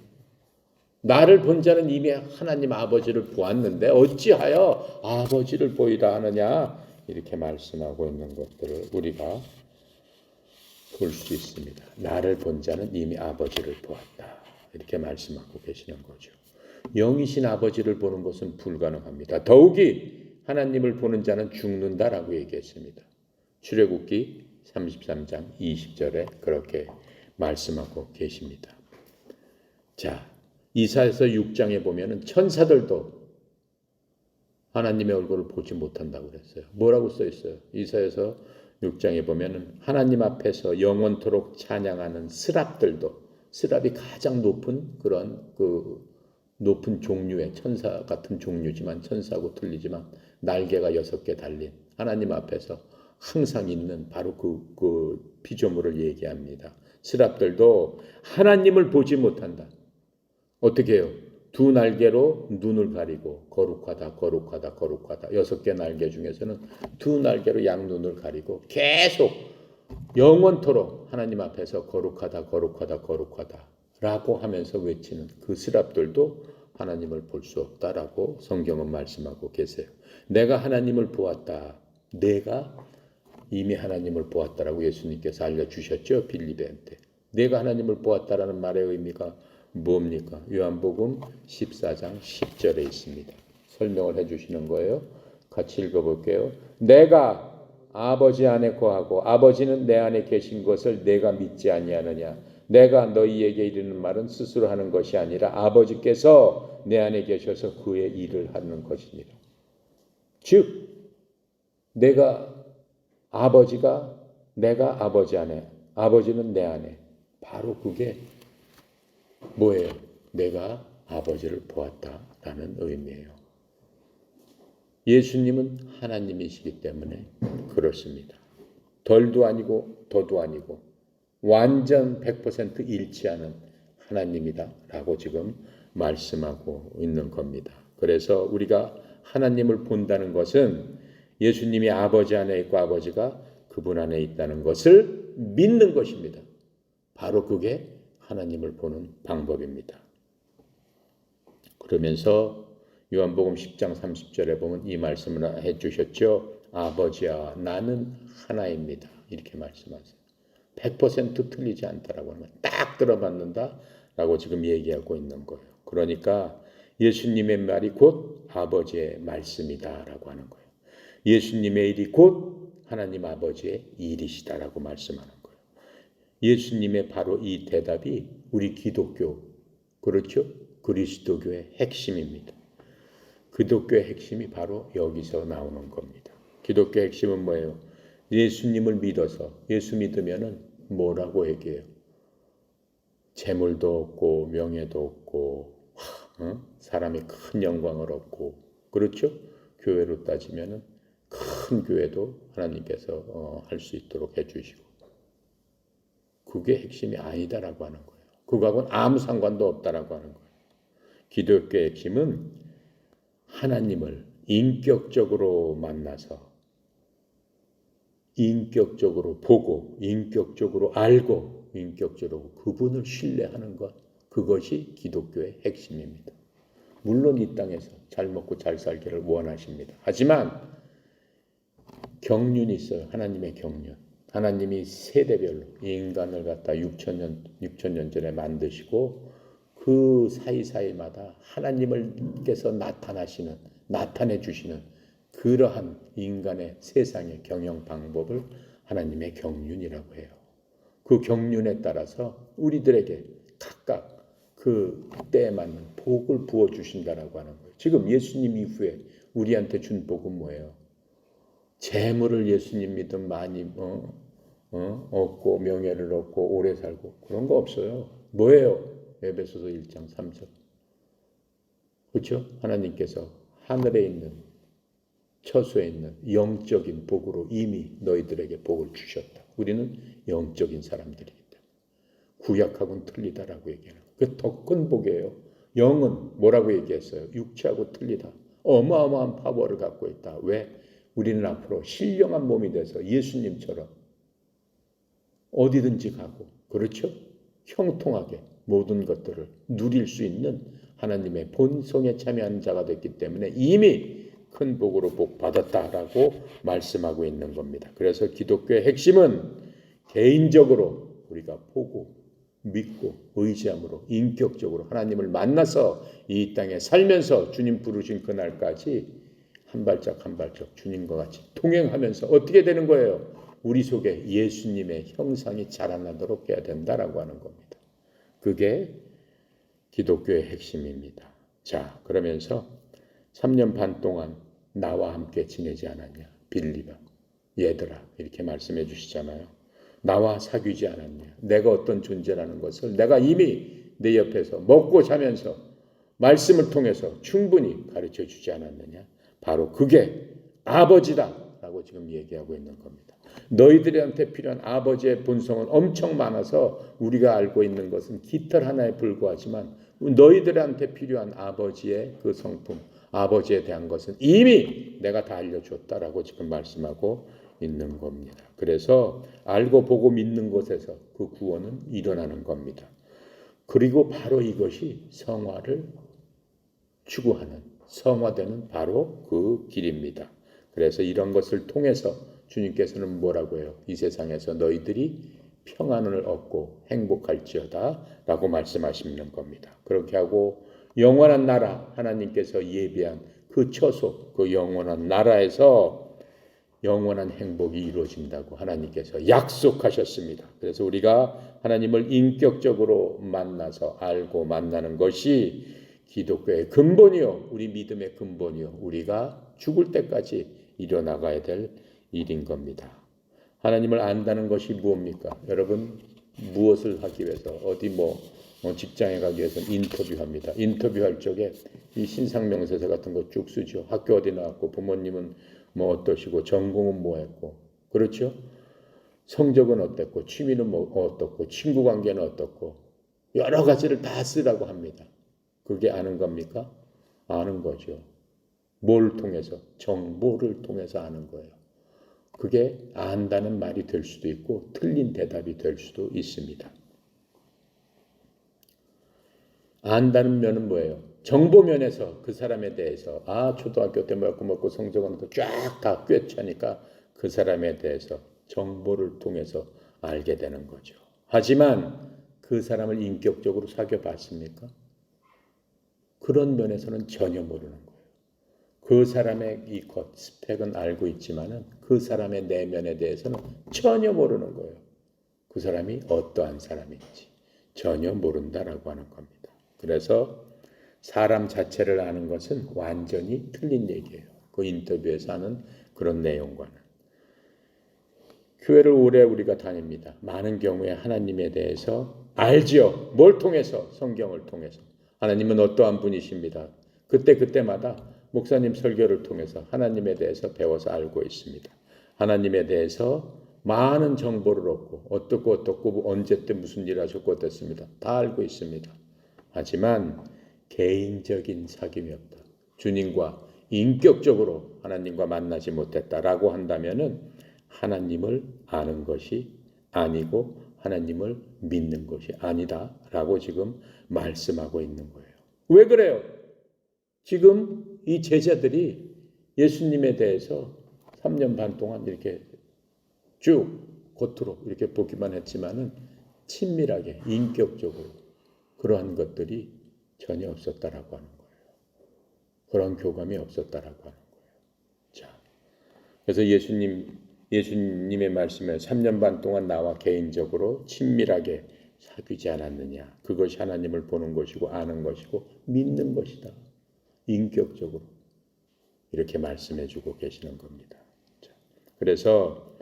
A: 나를 본 자는 이미 하나님 아버지를 보았는데 어찌하여 아버지를 보이라 하느냐? 이렇게 말씀하고 있는 것들을 우리가 볼 수 있습니다. 나를 본 자는 이미 아버지를 보았다. 이렇게 말씀하고 계시는 거죠. 영이신 아버지를 보는 것은 불가능합니다. 더욱이 하나님을 보는 자는 죽는다라고 얘기했습니다. 출애굽기 33장 20절에 그렇게 말씀하고 계십니다. 자, 이사야서 6장에 보면은 천사들도 하나님의 얼굴을 보지 못한다고 그랬어요. 뭐라고 써 있어요? 이사야서 6장에 보면은 하나님 앞에서 영원토록 찬양하는 스랍들도 스랍이 가장 높은 그런 높은 종류의 천사 같은 종류지만 천사하고 틀리지만 날개가 6개 달린 하나님 앞에서 항상 있는 바로 그 피조물을 얘기합니다. 스랍들도 하나님을 보지 못한다. 어떻게 해요? 두 날개로 눈을 가리고 거룩하다 거룩하다 거룩하다 6개 날개 중에서는 두 날개로 양눈을 가리고 계속 영원토록 하나님 앞에서 거룩하다 거룩하다 거룩하다 라고 하면서 외치는 그 스랍들도 하나님을 볼 수 없다라고 성경은 말씀하고 계세요. 내가 하나님을 보았다. 내가 이미 하나님을 보았다라고 예수님께서 알려주셨죠. 빌립한테. 내가 하나님을 보았다라는 말의 의미가 뭡니까? 요한복음 14장 10절에 있습니다. 설명을 해주시는 거예요. 같이 읽어볼게요. 내가 아버지 안에 거하고 아버지는 내 안에 계신 것을 내가 믿지 아니하느냐? 내가 너희에게 이르는 말은 스스로 하는 것이 아니라 아버지께서 내 안에 계셔서 그의 일을 하는 것이니라. 즉 내가 아버지 안에 아버지는 내 안에 바로 그게 뭐예요? 내가 아버지를 보았다라는 의미예요. 예수님은 하나님이시기 때문에 그렇습니다. 덜도 아니고 더도 아니고 완전 100% 일치하는 하나님이다라고 지금 말씀하고 있는 겁니다. 그래서 우리가 하나님을 본다는 것은 예수님이 아버지 안에 있고 아버지가 그분 안에 있다는 것을 믿는 것입니다. 바로 그게 하나님을 보는 방법입니다. 그러면서 요한복음 10장 30절에 보면 이 말씀을 해주셨죠. 아버지와 나는 하나입니다. 이렇게 말씀하세요. 100% 틀리지 않다라고 하는 거예요. 딱 들어맞는다라고 지금 얘기하고 있는 거예요. 그러니까 예수님의 말이 곧 아버지의 말씀이다라고 하는 거예요. 예수님의 일이 곧 하나님 아버지의 일이시다라고 말씀하는 거예요. 예수님의 바로 이 대답이 우리 기독교, 그렇죠? 그리스도교의 핵심입니다. 기독교의 핵심이 바로 여기서 나오는 겁니다. 기독교의 핵심은 뭐예요? 예수님을 믿어서 예수 믿으면은 뭐라고 얘기해요? 재물도 없고 명예도 없고 사람이 큰 영광을 얻고 그렇죠? 교회로 따지면은 큰 교회도 하나님께서 할 수 있도록 해주시고 그게 핵심이 아니다라고 하는 거예요. 그거하고는 아무 상관도 없다라고 하는 거예요. 기독교의 핵심은 하나님을 인격적으로 만나서 인격적으로 보고 인격적으로 알고 인격적으로 그분을 신뢰하는 것, 그것이 기독교의 핵심입니다. 물론 이 땅에서 잘 먹고 잘 살기를 원하십니다. 하지만 경륜이 있어요. 하나님의 경륜. 하나님이 세대별로 인간을 갖다 6천년 전에 만드시고 그 사이사이마다 하나님께서 나타내 주시는 그러한 인간의 세상의 경영 방법을 하나님의 경륜이라고 해요. 그 경륜에 따라서 우리들에게 각각 그 때에 맞는 복을 부어 주신다라고 하는 거예요. 지금 예수님 이후에 우리한테 준 복은 뭐예요? 재물을 예수님 믿음 많이 얻고 명예를 얻고 오래 살고 그런 거 없어요. 뭐예요? 에베소서 1장 3절. 그렇죠? 하나님께서 하늘에 있는 처소에 있는 영적인 복으로 이미 너희들에게 복을 주셨다. 우리는 영적인 사람들이기 때문에 구약하고는 틀리다라고 얘기하는 거예요. 그 더 큰 복이에요. 영은 뭐라고 얘기했어요? 육체하고 틀리다. 어마어마한 파워를 갖고 있다. 왜? 우리는 앞으로 신령한 몸이 돼서 예수님처럼 어디든지 가고 그렇죠? 형통하게 모든 것들을 누릴 수 있는 하나님의 본성에 참여하는 자가 됐기 때문에 이미 큰 복으로 복 받았다라고 말씀하고 있는 겁니다. 그래서 기독교의 핵심은 개인적으로 우리가 보고 믿고 의지함으로 인격적으로 하나님을 만나서 이 땅에 살면서 주님 부르신 그날까지 한 발짝 한 발짝 주님과 같이 동행하면서 어떻게 되는 거예요? 우리 속에 예수님의 형상이 자라나도록 해야 된다라고 하는 겁니다. 그게 기독교의 핵심입니다. 자, 그러면서 3년 반 동안 나와 함께 지내지 않았냐? 빌리바, 얘들아 이렇게 말씀해 주시잖아요. 나와 사귀지 않았냐? 내가 어떤 존재라는 것을 내가 이미 내 옆에서 먹고 자면서 말씀을 통해서 충분히 가르쳐 주지 않았느냐? 바로 그게 아버지다라고 지금 얘기하고 있는 겁니다. 너희들한테 필요한 아버지의 본성은 엄청 많아서 우리가 알고 있는 것은 깃털 하나에 불과하지만 너희들한테 필요한 아버지의 그 성품, 아버지에 대한 것은 이미 내가 다 알려줬다라고 지금 말씀하고 있는 겁니다. 그래서 알고 보고 믿는 것에서 그 구원은 일어나는 겁니다. 그리고 바로 이것이 성화를 추구하는 성화되는 바로 그 길입니다. 그래서 이런 것을 통해서 주님께서는 뭐라고 해요? 이 세상에서 너희들이 평안을 얻고 행복할지어다 라고 말씀하시는 겁니다. 그렇게 하고 영원한 나라 하나님께서 예비한 그 처소 그 영원한 나라에서 영원한 행복이 이루어진다고 하나님께서 약속하셨습니다. 그래서 우리가 하나님을 인격적으로 만나서 알고 만나는 것이 기독교의 근본이요, 우리 믿음의 근본이요, 우리가 죽을 때까지 이뤄나가야 될 일인 겁니다. 하나님을 안다는 것이 무엇입니까? 여러분 무엇을 하기 위해서 어디 직장에 가기 위해서 인터뷰합니다. 인터뷰할 적에 이 신상명세서 같은 거 쭉 쓰죠. 학교 어디 나왔고 부모님은 뭐 어떠시고 전공은 뭐 했고 그렇죠? 성적은 어땠고 취미는 뭐 어떻고 친구 관계는 어떻고 여러 가지를 다 쓰라고 합니다. 그게 아는 겁니까? 아는 거죠. 뭘 통해서? 정보를 통해서 아는 거예요. 그게 안다는 말이 될 수도 있고 틀린 대답이 될 수도 있습니다. 안다는 면은 뭐예요? 정보 면에서 그 사람에 대해서 초등학교 때 먹고 성적은 쫙 다 꿰차니까 그 사람에 대해서 정보를 통해서 알게 되는 거죠. 하지만 그 사람을 인격적으로 사귀어 봤습니까? 그런 면에서는 전혀 모르는 거예요. 그 사람의 이 겉 스펙은 알고 있지만은 그 사람의 내면에 대해서는 전혀 모르는 거예요. 그 사람이 어떠한 사람인지 전혀 모른다라고 하는 겁니다. 그래서 사람 자체를 아는 것은 완전히 틀린 얘기예요. 그 인터뷰에서 하는 그런 내용과는. 교회를 오래 우리가 다닙니다. 많은 경우에 하나님에 대해서 알지요. 뭘 통해서? 성경을 통해서. 하나님은 어떠한 분이십니다. 그때마다 목사님 설교를 통해서 하나님에 대해서 배워서 알고 있습니다. 하나님에 대해서 많은 정보를 얻고 어떻고 언제 때 무슨 일 하셨고 어땠습니다. 다 알고 있습니다. 하지만 개인적인 사귐이 없다. 주님과 인격적으로 하나님과 만나지 못했다라고 한다면은 하나님을 아는 것이 아니고 하나님을 믿는 것이 아니다라고 지금 말씀하고 있는 거예요. 왜 그래요? 지금 이 제자들이 예수님에 대해서 3년 반 동안 이렇게 쭉 겉으로 이렇게 보기만 했지만은 친밀하게 인격적으로 그러한 것들이 전혀 없었다라고 하는 거예요. 그런 교감이 없었다라고 하는 거예요. 자, 그래서 예수님의 말씀에 3년 반 동안 나와 개인적으로 친밀하게 사귀지 않았느냐. 그것이 하나님을 보는 것이고 아는 것이고 믿는 것이다. 인격적으로 이렇게 말씀해주고 계시는 겁니다. 자, 그래서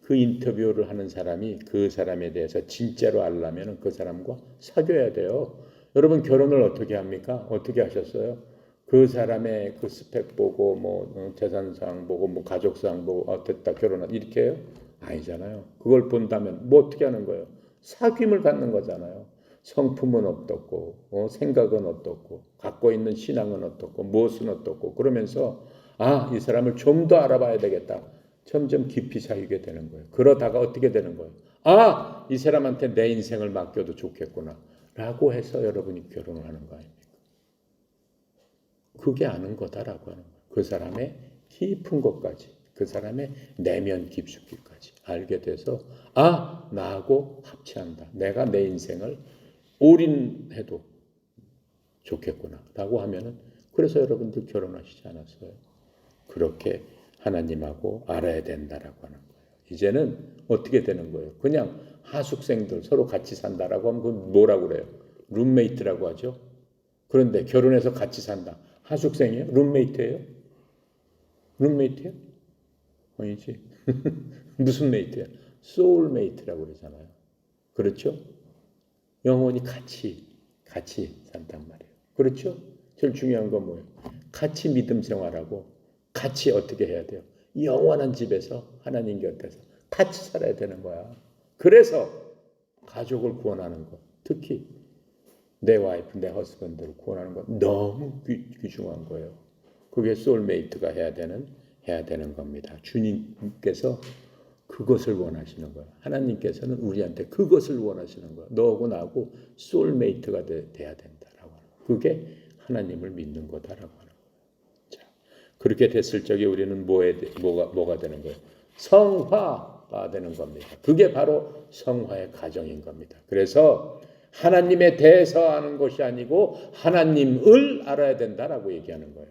A: 그 인터뷰를 하는 사람이 그 사람에 대해서 진짜로 알려면 그 사람과 사귀어야 돼요. 여러분 결혼을 어떻게 합니까? 어떻게 하셨어요? 그 사람의 그 스펙 보고 재산상 보고 가족상 보고 됐다 결혼한 이렇게 해요? 아니잖아요. 그걸 본다면 어떻게 하는 거예요? 사귐을 갖는 거잖아요. 성품은 어떻고 생각은 어떻고 갖고 있는 신앙은 어떻고 무엇은 어떻고 그러면서 이 사람을 좀 더 알아봐야 되겠다. 점점 깊이 사귀게 되는 거예요. 그러다가 어떻게 되는 거예요? 이 사람한테 내 인생을 맡겨도 좋겠구나 라고 해서 여러분이 결혼을 하는 거 아닙니까? 그게 아는 거다라고 하는 거예요. 그 사람의 깊은 것까지, 그 사람의 내면 깊숙이까지 알게 돼서 나하고 합치한다. 내가 내 인생을 올인해도 좋겠구나 라고 하면은 그래서 여러분들 결혼하시지 않았어요? 그렇게 하나님하고 알아야 된다라고 하는 거예요. 이제는 어떻게 되는 거예요? 그냥 하숙생들 서로 같이 산다라고 하면 그건 뭐라고 그래요? 룸메이트라고 하죠. 그런데 결혼해서 같이 산다. 하숙생이에요? 룸메이트예요? 룸메이트예요? 아니지. 무슨 메이트야? 소울메이트라고 그러잖아요. 그렇죠? 영원히 같이 산단 말이에요. 그렇죠? 제일 중요한 건 뭐예요? 같이 믿음 생활하고 같이 어떻게 해야 돼요? 영원한 집에서 하나님 곁에서 같이 살아야 되는 거야. 그래서 가족을 구원하는 것, 특히 내 와이프, 내 허스밴드를 구원하는 것 너무 귀중한 거예요. 그게 소울메이트가 해야 되는 겁니다. 주님께서 그것을 원하시는 거예요. 하나님께서는 우리한테 그것을 원하시는 거예요. 너하고 나하고 소울메이트가 돼야 된다라고 하는 거예요. 그게 하나님을 믿는 거다라고 하는 거예요. 자, 그렇게 됐을 적에 우리는 뭐가 되는 거예요? 성화가 되는 겁니다. 그게 바로 성화의 과정인 겁니다. 그래서 하나님에 대해서 아는 것이 아니고 하나님을 알아야 된다라고 얘기하는 거예요.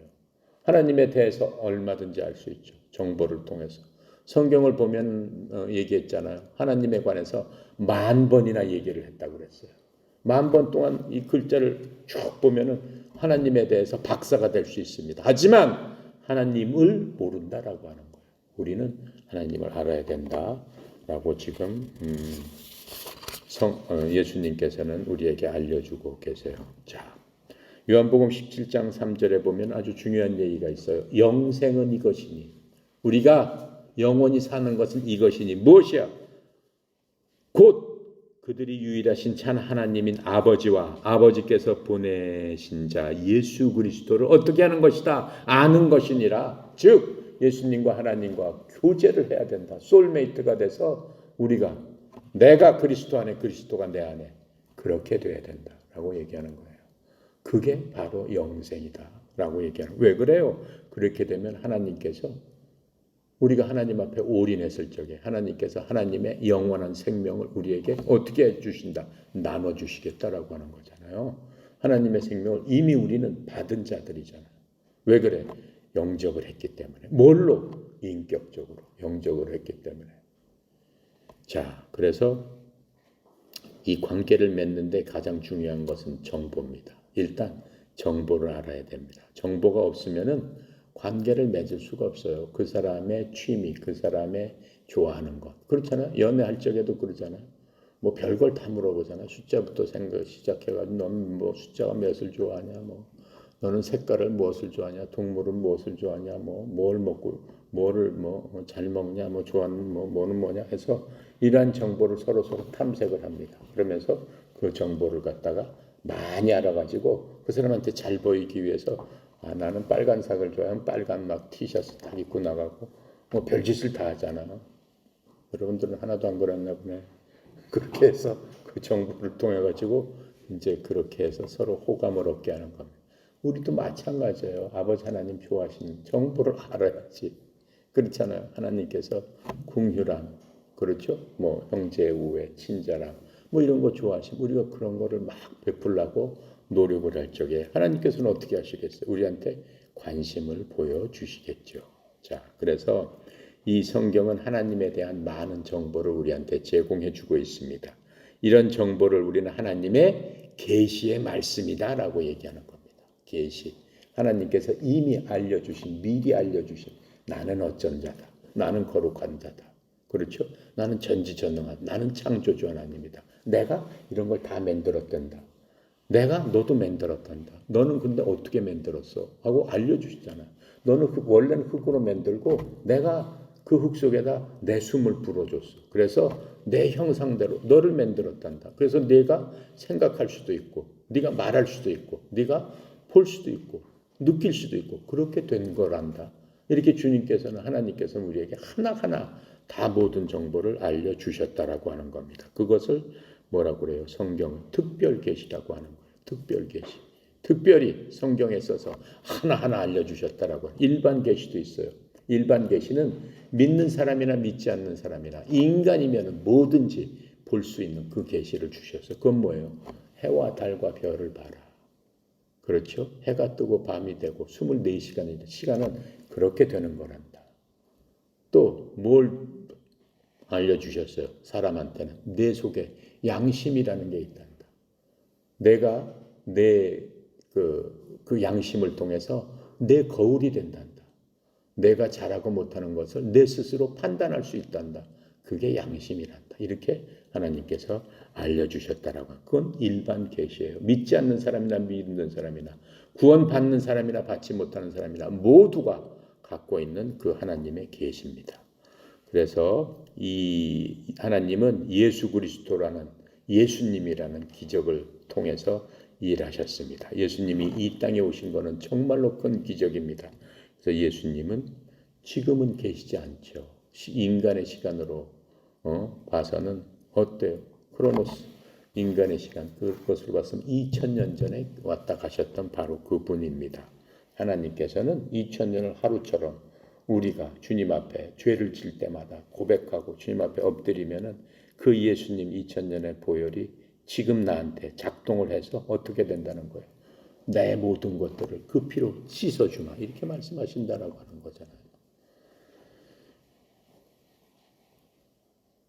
A: 하나님에 대해서 얼마든지 알 수 있죠. 정보를 통해서. 성경을 보면 얘기했잖아요. 하나님에 관해서 10,000번이나 얘기를 했다고 그랬어요. 10,000번 동안 이 글자를 쭉 보면은 하나님에 대해서 박사가 될 수 있습니다. 하지만 하나님을 모른다라고 하는 거예요. 우리는 하나님을 알아야 된다라고 지금 예수님께서는 우리에게 알려주고 계세요. 자, 요한복음 17장 3절에 보면 아주 중요한 얘기가 있어요. 영생은 이것이니 우리가 영원히 사는 것은 이것이니 무엇이야? 곧 그들이 유일하신 참 하나님인 아버지와 아버지께서 보내신 자 예수 그리스도를 어떻게 하는 것이다? 아는 것이니라. 즉 예수님과 하나님과 교제를 해야 된다. 소울메이트가 돼서 내가 그리스도 안에 그리스도가 내 안에 그렇게 돼야 된다라고 얘기하는 거예요. 그게 바로 영생이다라고 얘기하는. 왜 그래요? 그렇게 되면 하나님께서 우리가 하나님 앞에 올인했을 적에 하나님께서 하나님의 영원한 생명을 우리에게 어떻게 해주신다? 나눠주시겠다라고 하는 거잖아요. 하나님의 생명을 이미 우리는 받은 자들이잖아요. 왜 그래? 영접을 했기 때문에. 뭘로? 인격적으로 영접을 했기 때문에. 자, 그래서 이 관계를 맺는데 가장 중요한 것은 정보입니다. 일단 정보를 알아야 됩니다. 정보가 없으면은 관계를 맺을 수가 없어요. 그 사람의 취미, 그 사람의 좋아하는 것. 그렇잖아요. 연애할 적에도 그러잖아요. 뭐 별걸 다 물어보잖아요. 숫자부터 생각 시작해가지고 너는 뭐 숫자가 몇을 좋아하냐, 뭐 너는 색깔을 무엇을 좋아하냐, 동물은 무엇을 좋아하냐, 뭐 뭘 먹고 뭐를 뭐 잘 먹냐, 뭐 좋아하는 뭐 뭐는 뭐냐 해서 이러한 정보를 서로 탐색을 합니다. 그러면서 그 정보를 갖다가 많이 알아가지고 그 사람한테 잘 보이기 위해서 나는 빨간색을 좋아하면 빨간 막 티셔츠 딱 입고 나가고 뭐 별짓을 다 하잖아. 여러분들은 하나도 안 그랬나 보네. 그렇게 해서 그 정보를 통해 가지고 이제 그렇게 해서 서로 호감을 얻게 하는 겁니다. 우리도 마찬가지예요. 아버지 하나님 좋아하시는 정보를 알아야지. 그렇잖아요. 하나님께서 긍휼함, 그렇죠? 뭐 형제 우애, 친절함, 뭐 이런 거 좋아하시면 우리가 그런 거를 막 베풀라고 노력을 할 적에 하나님께서는 어떻게 하시겠어요? 우리한테 관심을 보여주시겠죠. 자, 그래서 이 성경은 하나님에 대한 많은 정보를 우리한테 제공해 주고 있습니다. 이런 정보를 우리는 하나님의 계시의 말씀이다라고 얘기하는 겁니다. 계시. 하나님께서 이미 알려주신, 미리 알려주신 나는 어쩐 자다. 나는 거룩한 자다. 그렇죠? 나는 전지전능하다. 나는 창조주 하나님이다. 내가 이런 걸 다 만들었단다. 내가 너도 만들었단다. 너는 근데 어떻게 만들었어? 하고 알려주시잖아. 너는 원래는 흙으로 만들고 내가 그 흙 속에다 내 숨을 불어줬어. 그래서 내 형상대로 너를 만들었단다. 그래서 네가 생각할 수도 있고 네가 말할 수도 있고 네가 볼 수도 있고 느낄 수도 있고 그렇게 된 거란다. 이렇게 주님께서는 하나님께서는 우리에게 하나하나 다 모든 정보를 알려주셨다라고 하는 겁니다. 그것을 뭐라고 그래요? 성경은 특별 계시라고 하는 거예요. 특별 계시. 특별히 성경에 써서 하나하나 알려주셨다라고. 일반 계시도 있어요. 일반 계시는 믿는 사람이나 믿지 않는 사람이나 인간이면 뭐든지 볼 수 있는 그 계시를 주셨어요. 그건 뭐예요? 해와 달과 별을 봐라. 그렇죠? 해가 뜨고 밤이 되고 24시간이 시간은 그렇게 되는 거란다. 또 뭘 알려주셨어요? 사람한테는 내 속에 양심이라는 게 있단다. 내가 그 양심을 통해서 내 거울이 된단다. 내가 잘하고 못하는 것을 내 스스로 판단할 수 있단다. 그게 양심이란다. 이렇게 하나님께서 알려주셨다라고. 그건 일반 계시예요. 믿지 않는 사람이나 믿는 사람이나 구원받는 사람이나 받지 못하는 사람이나 모두가 갖고 있는 그 하나님의 계시입니다. 그래서 이 하나님은 예수 그리스도라는 예수님이라는 기적을 통해서 일하셨습니다. 예수님이 이 땅에 오신 것은 정말로 큰 기적입니다. 그래서 예수님은 지금은 계시지 않죠. 인간의 시간으로 봐서는 어때요? 크로노스 인간의 시간 그것으로 봤으면 2000년 전에 왔다 가셨던 바로 그분입니다. 하나님께서는 2000년을 하루처럼 우리가 주님 앞에 죄를 질 때마다 고백하고 주님 앞에 엎드리면은 그 예수님 2000년의 보혈이 지금 나한테 작동을 해서 어떻게 된다는 거예요? 내 모든 것들을 그 피로 씻어주마 이렇게 말씀하신다라고 하는 거잖아요.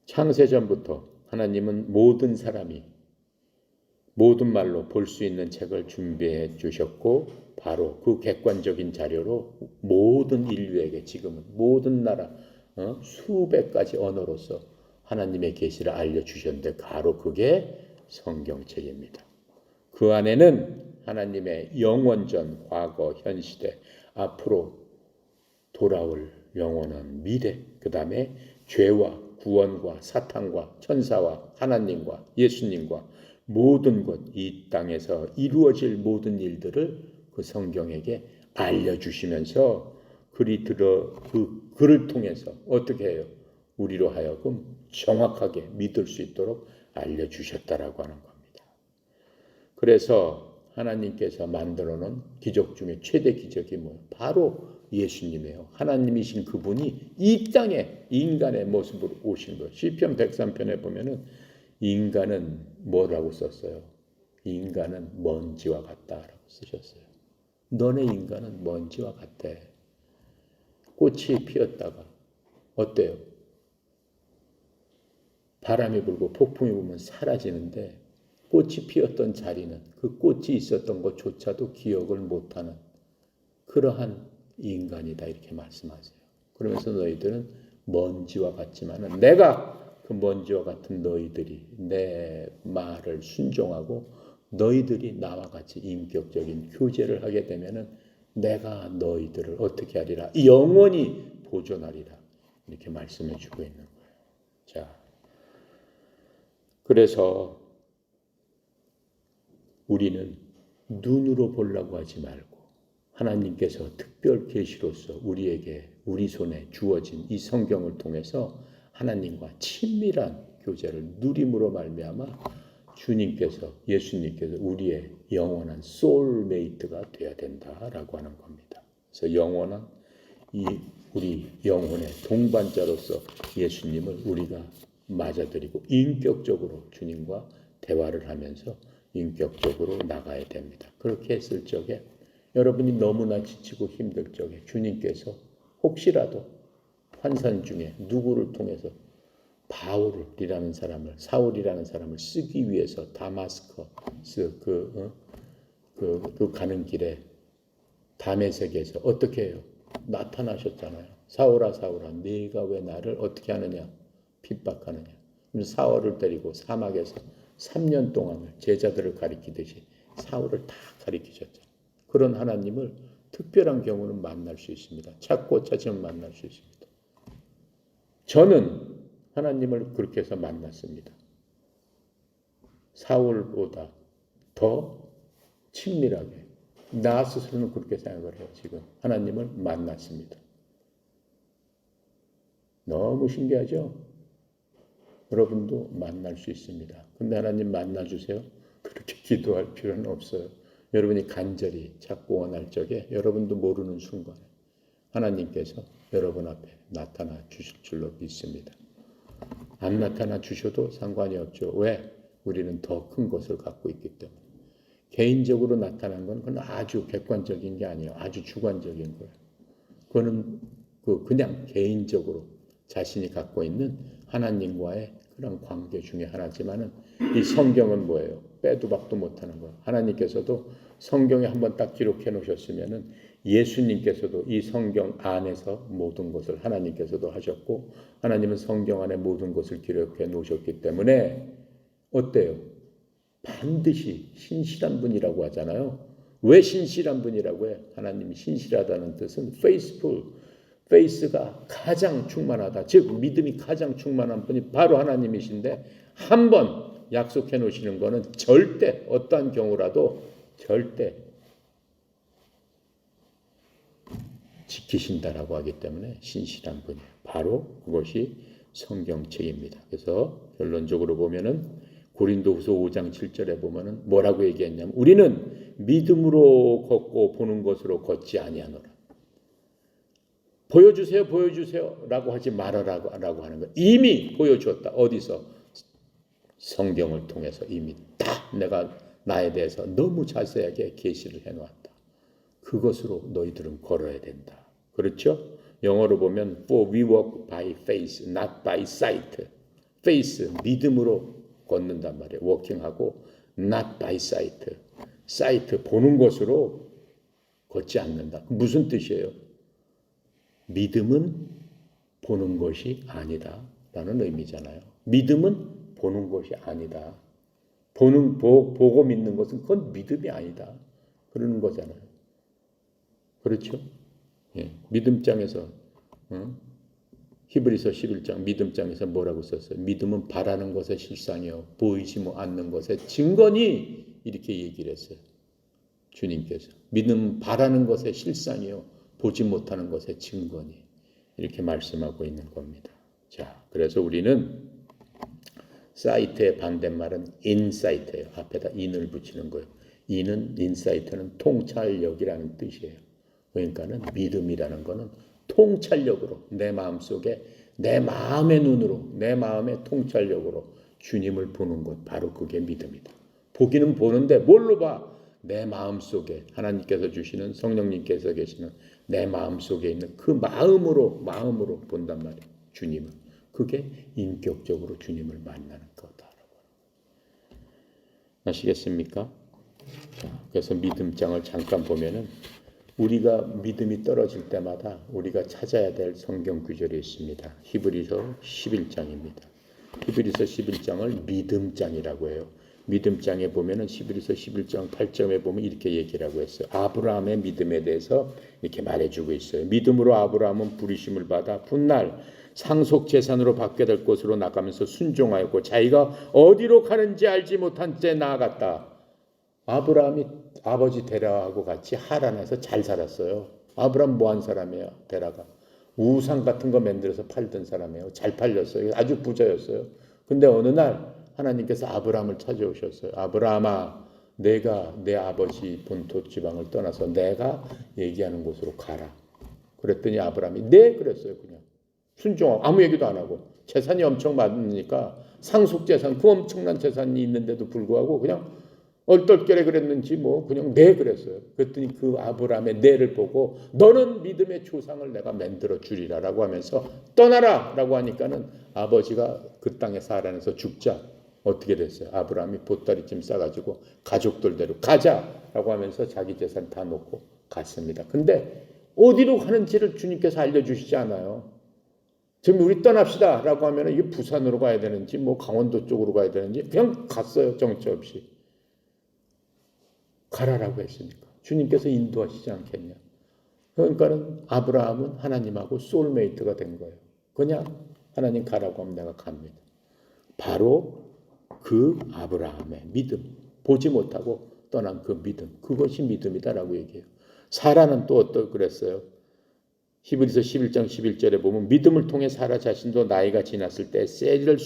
A: 창세전부터 하나님은 모든 사람이 모든 말로 볼 수 있는 책을 준비해 주셨고 바로 그 객관적인 자료로 모든 인류에게 지금은 모든 나라 수백 가지 언어로서 하나님의 계시를 알려주셨는데 바로 그게 성경책입니다. 그 안에는 하나님의 영원전, 과거, 현 시대, 앞으로 돌아올 영원한 미래, 그 다음에 죄와 구원과 사탄과 천사와 하나님과 예수님과 모든 것, 이 땅에서 이루어질 모든 일들을 그 성경에게 알려주시면서 그 글을 통해서 어떻게 해요? 우리로 하여금 정확하게 믿을 수 있도록 알려주셨다라고 하는 겁니다. 그래서 하나님께서 만들어 놓은 기적 중에 최대 기적이 뭐예요? 바로 예수님이에요. 하나님이신 그분이 이 땅에 인간의 모습으로 오신 거예요. 시편 103편에 보면은 인간은 뭐라고 썼어요? 인간은 먼지와 같다라고 쓰셨어요. 너네 인간은 먼지와 같아. 꽃이 피었다가 어때요? 바람이 불고 폭풍이 불면 사라지는데 꽃이 피었던 자리는 그 꽃이 있었던 것조차도 기억을 못하는 그러한 인간이다 이렇게 말씀하세요. 그러면서 너희들은 먼지와 같지만은 내가 그 먼지와 같은 너희들이 내 말을 순종하고 너희들이 나와 같이 인격적인 교제를 하게 되면은 내가 너희들을 어떻게 하리라? 영원히 보존하리라. 이렇게 말씀해 주고 있는 거예요. 자, 그래서 우리는 눈으로 보려고 하지 말고 하나님께서 특별 계시로서 우리에게 우리 손에 주어진 이 성경을 통해서 하나님과 친밀한 교제를 누림으로 말미암아 주님께서 예수님께서 우리의 영원한 소울메이트가 되어야 된다라고 하는 겁니다. 그래서 영원한 우리 영혼의 동반자로서 예수님을 우리가 맞아들이고 인격적으로 주님과 대화를 하면서 인격적으로 나가야 됩니다. 그렇게 했을 적에 여러분이 너무나 지치고 힘들 적에 주님께서 혹시라도 환산 중에 누구를 통해서 바울이라는 사람을 사울이라는 사람을 쓰기 위해서 다마스커스 그 가는 길에 다메섹에서 어떻게 해요? 나타나셨잖아요. 사울아 사울아 네가 왜 나를 어떻게 하느냐? 핍박하느냐? 사울을 데리고 사막에서 3년 동안을 제자들을 가리키듯이 사울을 다 가리키셨잖아요. 그런 하나님을 특별한 경우는 만날 수 있습니다. 찾고 찾으면 만날 수 있습니다. 저는 하나님을 그렇게 해서 만났습니다. 사울보다 더 친밀하게 나 스스로는 그렇게 생각을 해요. 지금 하나님을 만났습니다. 너무 신기하죠? 여러분도 만날 수 있습니다. 근데 하나님 만나주세요. 그렇게 기도할 필요는 없어요. 여러분이 간절히 찾고 원할 적에 여러분도 모르는 순간에 하나님께서 여러분 앞에 나타나 주실 줄로 믿습니다. 안 나타나 주셔도 상관이 없죠. 왜? 우리는 더 큰 것을 갖고 있기 때문에. 개인적으로 나타난 건 그건 아주 객관적인 게 아니에요. 아주 주관적인 거예요. 그거는 그냥 개인적으로 자신이 갖고 있는 하나님과의 그런 관계 중에 하나지만은 이 성경은 뭐예요? 빼도 박도 못하는 거예요. 하나님께서도 성경에 한번 딱 기록해 놓으셨으면은 예수님께서도 이 성경 안에서 모든 것을 하나님께서도 하셨고 하나님은 성경 안에 모든 것을 기록해 놓으셨기 때문에 어때요? 반드시 신실한 분이라고 하잖아요. 왜 신실한 분이라고 해? 하나님이 신실하다는 뜻은 faithful, faith가 가장 충만하다. 즉 믿음이 가장 충만한 분이 바로 하나님이신데 한 번 약속해 놓으시는 거는 절대 어떠한 경우라도 절대 지키신다라고 하기 때문에 신실한 분이에요. 바로 그것이 성경책입니다. 그래서 결론적으로 보면은 고린도후서 5장 7절에 보면은 뭐라고 얘기했냐면 우리는 믿음으로 걷고 보는 것으로 걷지 아니하노라. 보여주세요, 보여주세요라고 하지 말아라고 하는 거예요. 이미 보여주었다. 어디서? 성경을 통해서 이미 다 내가 나에 대해서 너무 자세하게 계시를 해놓았다. 그것으로 너희들은 걸어야 된다. 그렇죠? 영어로 보면 For we walk by faith, not by sight. faith, 믿음으로 걷는단 말이에요. 워킹하고 not by sight. sight, 보는 것으로 걷지 않는다. 무슨 뜻이에요? 믿음은 보는 것이 아니다 라는 의미잖아요. 믿음은 보는 것이 아니다. 보고 믿는 것은 그건 믿음이 아니다. 그러는 거잖아요. 그렇죠? 예, 믿음장에서 히브리서 11장 믿음장에서 뭐라고 썼어요? 믿음은 바라는 것의 실상이요 보이지 않는 것의 증거니 이렇게 얘기를 했어요. 주님께서 믿음은 바라는 것의 실상이요 보지 못하는 것의 증거니 이렇게 말씀하고 있는 겁니다. 자, 그래서 우리는 사이트의 반대말은 인사이트예요. 앞에다 인을 붙이는 거예요. 이는 인사이트는 통찰력이라는 뜻이에요. 그러니까는 믿음이라는 거는 통찰력으로 내 마음속에 내 마음의 눈으로 내 마음의 통찰력으로 주님을 보는 것 바로 그게 믿음이다. 보기는 보는데 뭘로 봐? 내 마음속에 하나님께서 주시는 성령님께서 계시는 내 마음속에 있는 그 마음으로 본단 말이에요. 주님을. 그게 인격적으로 주님을 만나는 거다라고. 아시겠습니까? 자, 그래서 믿음장을 잠깐 보면은 우리가 믿음이 떨어질 때마다 우리가 찾아야 될 성경 구절이 있습니다. 히브리서 11장입니다. 히브리서 11장을 믿음장이라고 해요. 믿음장에 보면은 히브리서 11장 8절에 보면 이렇게 얘기를 하고 있어요. 아브라함의 믿음에 대해서 이렇게 말해주고 있어요. 믿음으로 아브라함은 부르심을 받아 훗날 상속 재산으로 받게 될 곳으로 나가면서 순종하였고 자기가 어디로 가는지 알지 못한 채 나아갔다. 아브라함이 아버지 데라하고 같이 하란에서 잘 살았어요. 아브라함 뭐한 사람이에요? 데라가 우상 같은 거 만들어서 팔던 사람이에요. 잘 팔렸어요. 아주 부자였어요. 근데 어느 날 하나님께서 아브라함을 찾아오셨어요. 아브라함아, 내가 내 아버지 본토 지방을 떠나서 내가 얘기하는 곳으로 가라. 그랬더니 아브라함이 네 그랬어요. 그냥 순종하고 아무 얘기도 안 하고 재산이 엄청 많으니까 상속 재산 그 엄청난 재산이 있는데도 불구하고 그냥 얼떨결에 그랬는지 뭐 그냥 네 그랬어요. 그랬더니 그 아브라함의 네를 보고 너는 믿음의 조상을 내가 만들어 주리라라고 하면서 떠나라라고 하니까는 아버지가 그 땅에서 하란에서 죽자 어떻게 됐어요? 아브라함이 보따리쯤 싸가지고 가족들 데리고 가자라고 하면서 자기 재산 다 놓고 갔습니다. 근데 어디로 가는지를 주님께서 알려주시지 않아요. 지금 우리 떠납시다라고 하면 이게 부산으로 가야 되는지 뭐 강원도 쪽으로 가야 되는지 그냥 갔어요. 정처 없이. 가라라고 했으니까 주님께서 인도하시지 않겠냐. 그러니까는 아브라함은 하나님하고 소울메이트가 된 거예요. 그냥 하나님 가라고 하면 내가 갑니다. 바로 그 아브라함의 믿음, 보지 못하고 떠난 그 믿음, 그것이 믿음이다라고 얘기해요. 사라는 또 어떻게 그랬어요? 히브리서 11장 11절에 보면 믿음을 통해 사라 자신도 나이가 지났을 때 세리를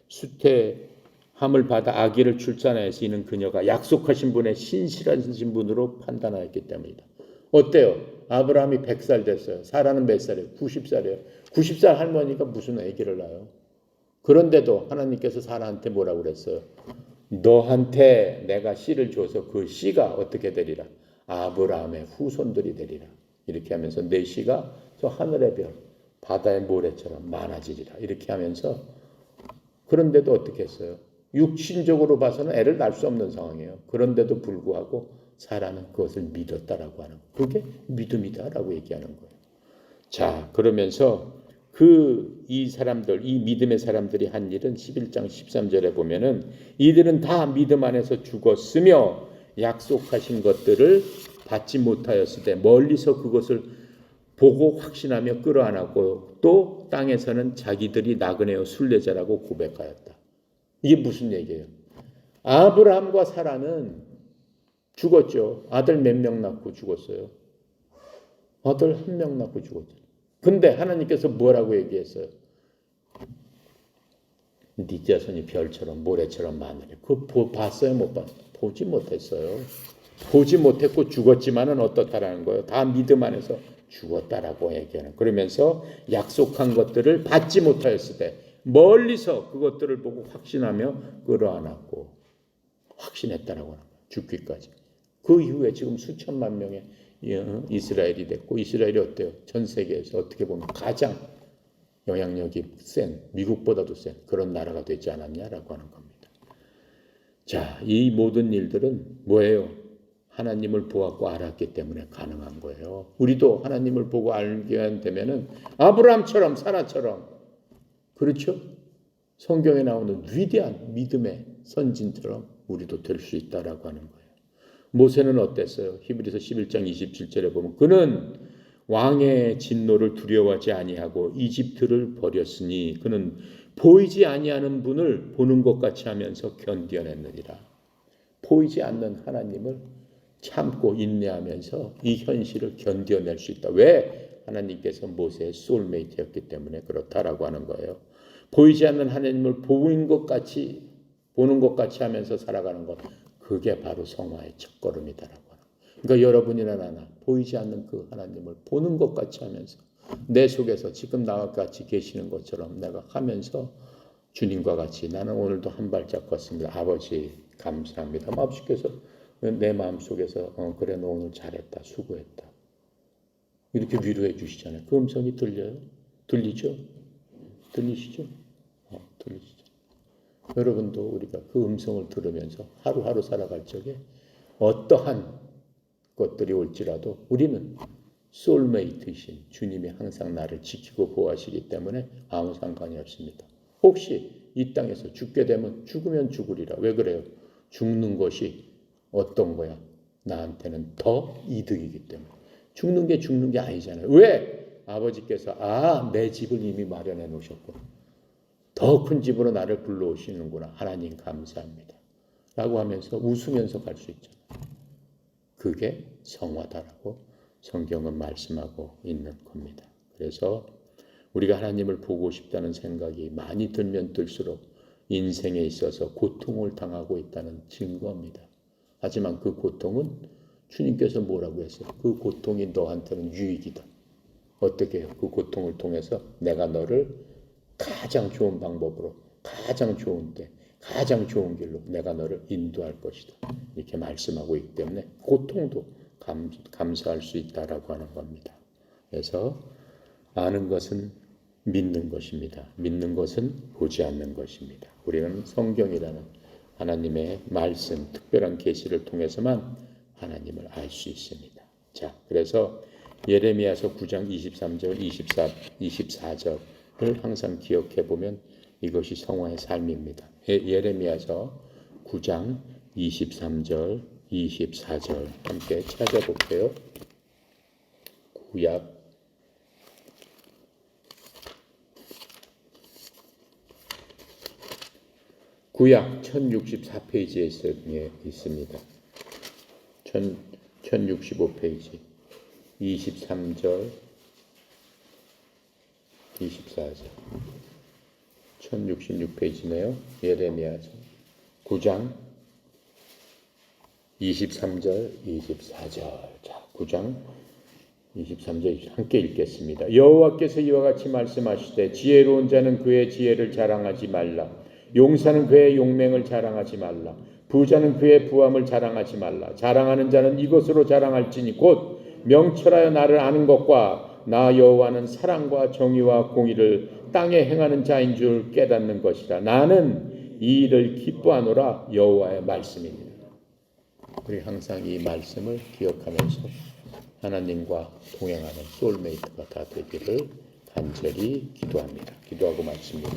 A: 수태함을 받아 아기를 출산하여서 이는 그녀가 약속하신 분의 신실하신 분으로 판단하였기 때문이다. 어때요? 아브라함이 100살 됐어요. 사라는 몇 살이에요? 90살이에요. 90살 할머니가 무슨 아기를 낳아요? 그런데도 하나님께서 사라한테 뭐라고 그랬어요? 너한테 내가 씨를 줘서 그 씨가 어떻게 되리라? 아브라함의 후손들이 되리라. 이렇게 하면서 내 씨가 저 하늘의 별, 바다의 모래처럼 많아지리라. 이렇게 하면서 그런데도 어떻게 했어요? 육신적으로 봐서는 애를 낳을 수 없는 상황이에요. 그런데도 불구하고 사라는 그것을 믿었다라고 하는 거예요. 그게 믿음이다라고 얘기하는 거예요. 자, 그러면서 이 사람들, 이 믿음의 사람들이 한 일은 11장 13절에 보면은 이들은 다 믿음 안에서 죽었으며 약속하신 것들을 받지 못하였을 때 멀리서 그것을 보고 확신하며 끌어안았고 또 땅에서는 자기들이 나그네요 순례자라고 고백하였다. 이게 무슨 얘기예요? 아브라함과 사라는 죽었죠. 아들 몇 명 낳고 죽었어요. 아들 한 명 낳고 죽었죠. 근데 하나님께서 뭐라고 얘기했어요? 네 자손이 별처럼 모래처럼 많으래. 그거 봤어요? 못 봤어요? 보지 못했어요. 보지 못했고 죽었지만은 어떻다라는 거예요? 다 믿음 안에서 죽었다라고 얘기하는. 그러면서 약속한 것들을 받지 못하였을 때 멀리서 그것들을 보고 확신하며 끌어안았고 확신했다라고 하는 거예요. 죽기까지. 그 이후에 지금 수천만 명의 이스라엘이 됐고 이스라엘이 어때요? 전 세계에서 어떻게 보면 가장 영향력이 센 미국보다도 센 그런 나라가 되지 않았냐라고 하는 겁니다. 자, 이 모든 일들은 뭐예요? 하나님을 보았고 알았기 때문에 가능한 거예요. 우리도 하나님을 보고 알게 되면은 아브라함처럼 사라처럼 그렇죠? 성경에 나오는 위대한 믿음의 선진처럼 우리도 될 수 있다라고 하는 거예요. 모세는 어땠어요? 히브리서 11장 27절에 보면 그는 왕의 진노를 두려워하지 아니하고 이집트를 버렸으니 그는 보이지 아니하는 분을 보는 것 같이 하면서 견뎌냈느니라. 보이지 않는 하나님을 참고 인내하면서 이 현실을 견뎌낼 수 있다. 왜? 하나님께서 모세의 소울메이트였기 때문에 그렇다라고 하는 거예요. 보이지 않는 하나님을 보는 것 같이 하면서 살아가는 것. 그게 바로 성화의 첫걸음이다라고 하는. 그러니까 여러분이나 나나 보이지 않는 그 하나님을 보는 것 같이 하면서 내 속에서 지금 나와 같이 계시는 것처럼 내가 하면서 주님과 같이 나는 오늘도 한 발짝 걷습니다. 아버지 감사합니다. 아버지께서 내 마음속에서 그래 너 오늘 잘했다 수고했다 이렇게 위로해 주시잖아요. 그 음성이 들려요? 들리죠? 들리시죠? 들리시죠? 여러분도 우리가 그 음성을 들으면서 하루하루 살아갈 적에 어떠한 것들이 올지라도 우리는 소울메이트이신 주님이 항상 나를 지키고 보호하시기 때문에 아무 상관이 없습니다. 혹시 이 땅에서 죽게 되면 죽으면 죽으리라. 왜 그래요? 죽는 것이 어떤 거야? 나한테는 더 이득이기 때문에. 죽는 게 아니잖아요. 왜? 아버지께서 내 집을 이미 마련해 놓으셨구나. 더 큰 집으로 나를 불러오시는구나. 하나님 감사합니다. 라고 하면서 웃으면서 갈 수 있잖아요. 그게 성화다라고 성경은 말씀하고 있는 겁니다. 그래서 우리가 하나님을 보고 싶다는 생각이 많이 들면 들수록 인생에 있어서 고통을 당하고 있다는 증거입니다. 하지만 그 고통은 주님께서 뭐라고 했어요? 그 고통이 너한테는 유익이다. 어떻게 해요? 그 고통을 통해서 내가 너를 가장 좋은 방법으로, 가장 좋은 때, 가장 좋은 길로 내가 너를 인도할 것이다. 이렇게 말씀하고 있기 때문에 고통도 감수할 수 있다라고 하는 겁니다. 그래서 아는 것은 믿는 것입니다. 믿는 것은 보지 않는 것입니다. 우리는 성경이라는 하나님의 말씀, 특별한 계시를 통해서만 하나님을 알 수 있습니다. 자, 그래서 예레미야서 9장 23절, 24절을 항상 기억해 보면 이것이 성화의 삶입니다. 예레미야서 9장 23절, 24절 함께 찾아볼게요. 구약 1064페이지에 있습니다. 1065페이지 23절 24절 1066페이지네요. 예레미야서 9장 23절 24절 자 9장 23절 함께 읽겠습니다. 여호와께서 이와 같이 말씀하시되 지혜로운 자는 그의 지혜를 자랑하지 말라. 용사는 그의 용맹을 자랑하지 말라. 부자는 그의 부함을 자랑하지 말라. 자랑하는 자는 이것으로 자랑할지니 곧 명철하여 나를 아는 것과 나 여호와는 사랑과 정의와 공의를 땅에 행하는 자인 줄 깨닫는 것이라. 나는 이 일을 기뻐하노라. 여호와의 말씀입니다. 우리 항상 이 말씀을 기억하면서 하나님과 동행하는 소울메이트가 다 되기를 간절히 기도합니다. 기도하고 마칩니다.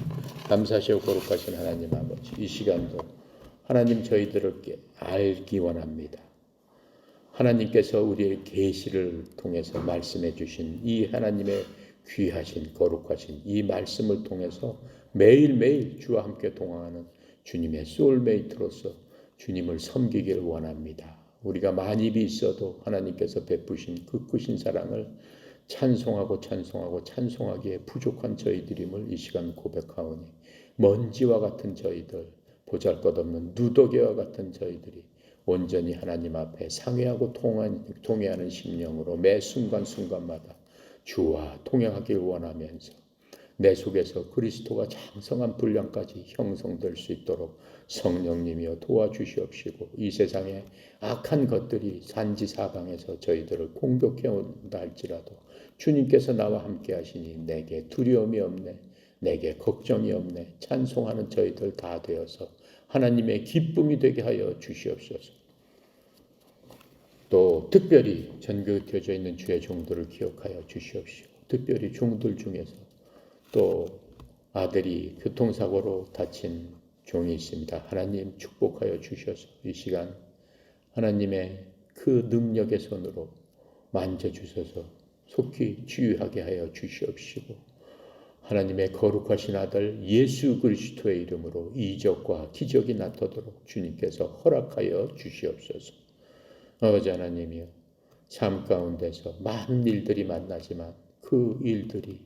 A: 감사하시고 거룩하신 하나님 아버지, 이 시간도 하나님 저희들을 알기 원합니다. 하나님께서 우리의 계시를 통해서 말씀해 주신 이 하나님의 귀하신 거룩하신 이 말씀을 통해서 매일매일 주와 함께 동행하는 주님의 소울메이트로서 주님을 섬기기를 원합니다. 우리가 만입이 있어도 하나님께서 베푸신 그 크신 사랑을 찬송하기에 부족한 저희들임을 이 시간 고백하오니 먼지와 같은 저희들, 보잘것없는 누더기와 같은 저희들이 온전히 하나님 앞에 상회하고 통회하는 심령으로 매 순간순간마다 주와 동행하길 원하면서 내 속에서 그리스도가 장성한 분량까지 형성될 수 있도록 성령님이여 도와주시옵시고 이 세상에 악한 것들이 산지사방에서 저희들을 공격해 온다 할지라도 주님께서 나와 함께 하시니 내게 두려움이 없네, 내게 걱정이 없네, 찬송하는 저희들 다 되어서 하나님의 기쁨이 되게 하여 주시옵소서. 또 특별히 전교되어져 있는 주의 종들을 기억하여 주시옵시고 특별히 종들 중에서 또 아들이 교통사고로 다친 종이 있습니다. 하나님 축복하여 주셔서 이 시간 하나님의 그 능력의 손으로 만져주셔서 속히 치유하게 하여 주시옵시고 하나님의 거룩하신 아들 예수 그리스도의 이름으로 이적과 기적이 나타나도록 주님께서 허락하여 주시옵소서. 아버지 하나님이여 삶 가운데서 많은 일들이 만나지만 그 일들이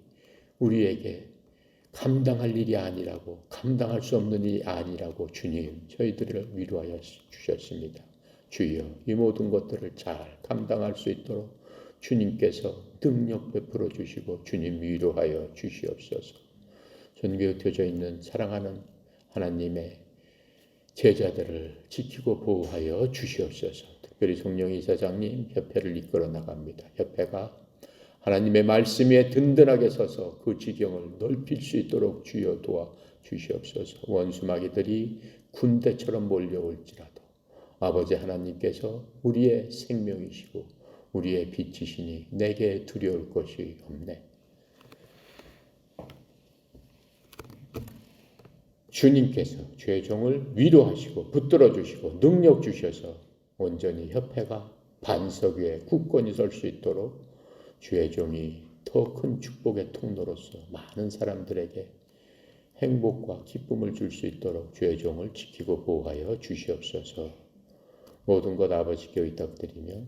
A: 우리에게 감당할 일이 아니라고, 감당할 수 없는 일이 아니라고 주님 저희들을 위로하여 주셨습니다. 주여, 이 모든 것들을 잘 감당할 수 있도록 주님께서 능력 베풀어 주시고 주님 위로하여 주시옵소서. 전교에 흩어져 있는 사랑하는 하나님의 제자들을 지키고 보호하여 주시옵소서. 특별히 성령 이사장님 협회를 이끌어 나갑니다. 협회가 하나님의 말씀 위에 든든하게 서서 그 지경을 넓힐 수 있도록 주여 도와 주시옵소서. 원수마귀들이 군대처럼 몰려올지라도 아버지 하나님께서 우리의 생명이시고 우리의 빛이시니 내게 두려울 것이 없네. 주님께서 죄종을 위로하시고 붙들어 주시고 능력 주셔서 온전히 협회가 반석 위에 굳건히 설 수 있도록 주의 종이 더 큰 축복의 통로로서 많은 사람들에게 행복과 기쁨을 줄 수 있도록 주의 종을 지키고 보호하여 주시옵소서. 모든 것 아버지께 의탁드리며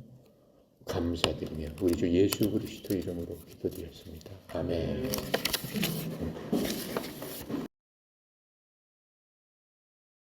A: 감사드리며 우리 주 예수 그리스도 이름으로 기도드렸습니다. 아멘.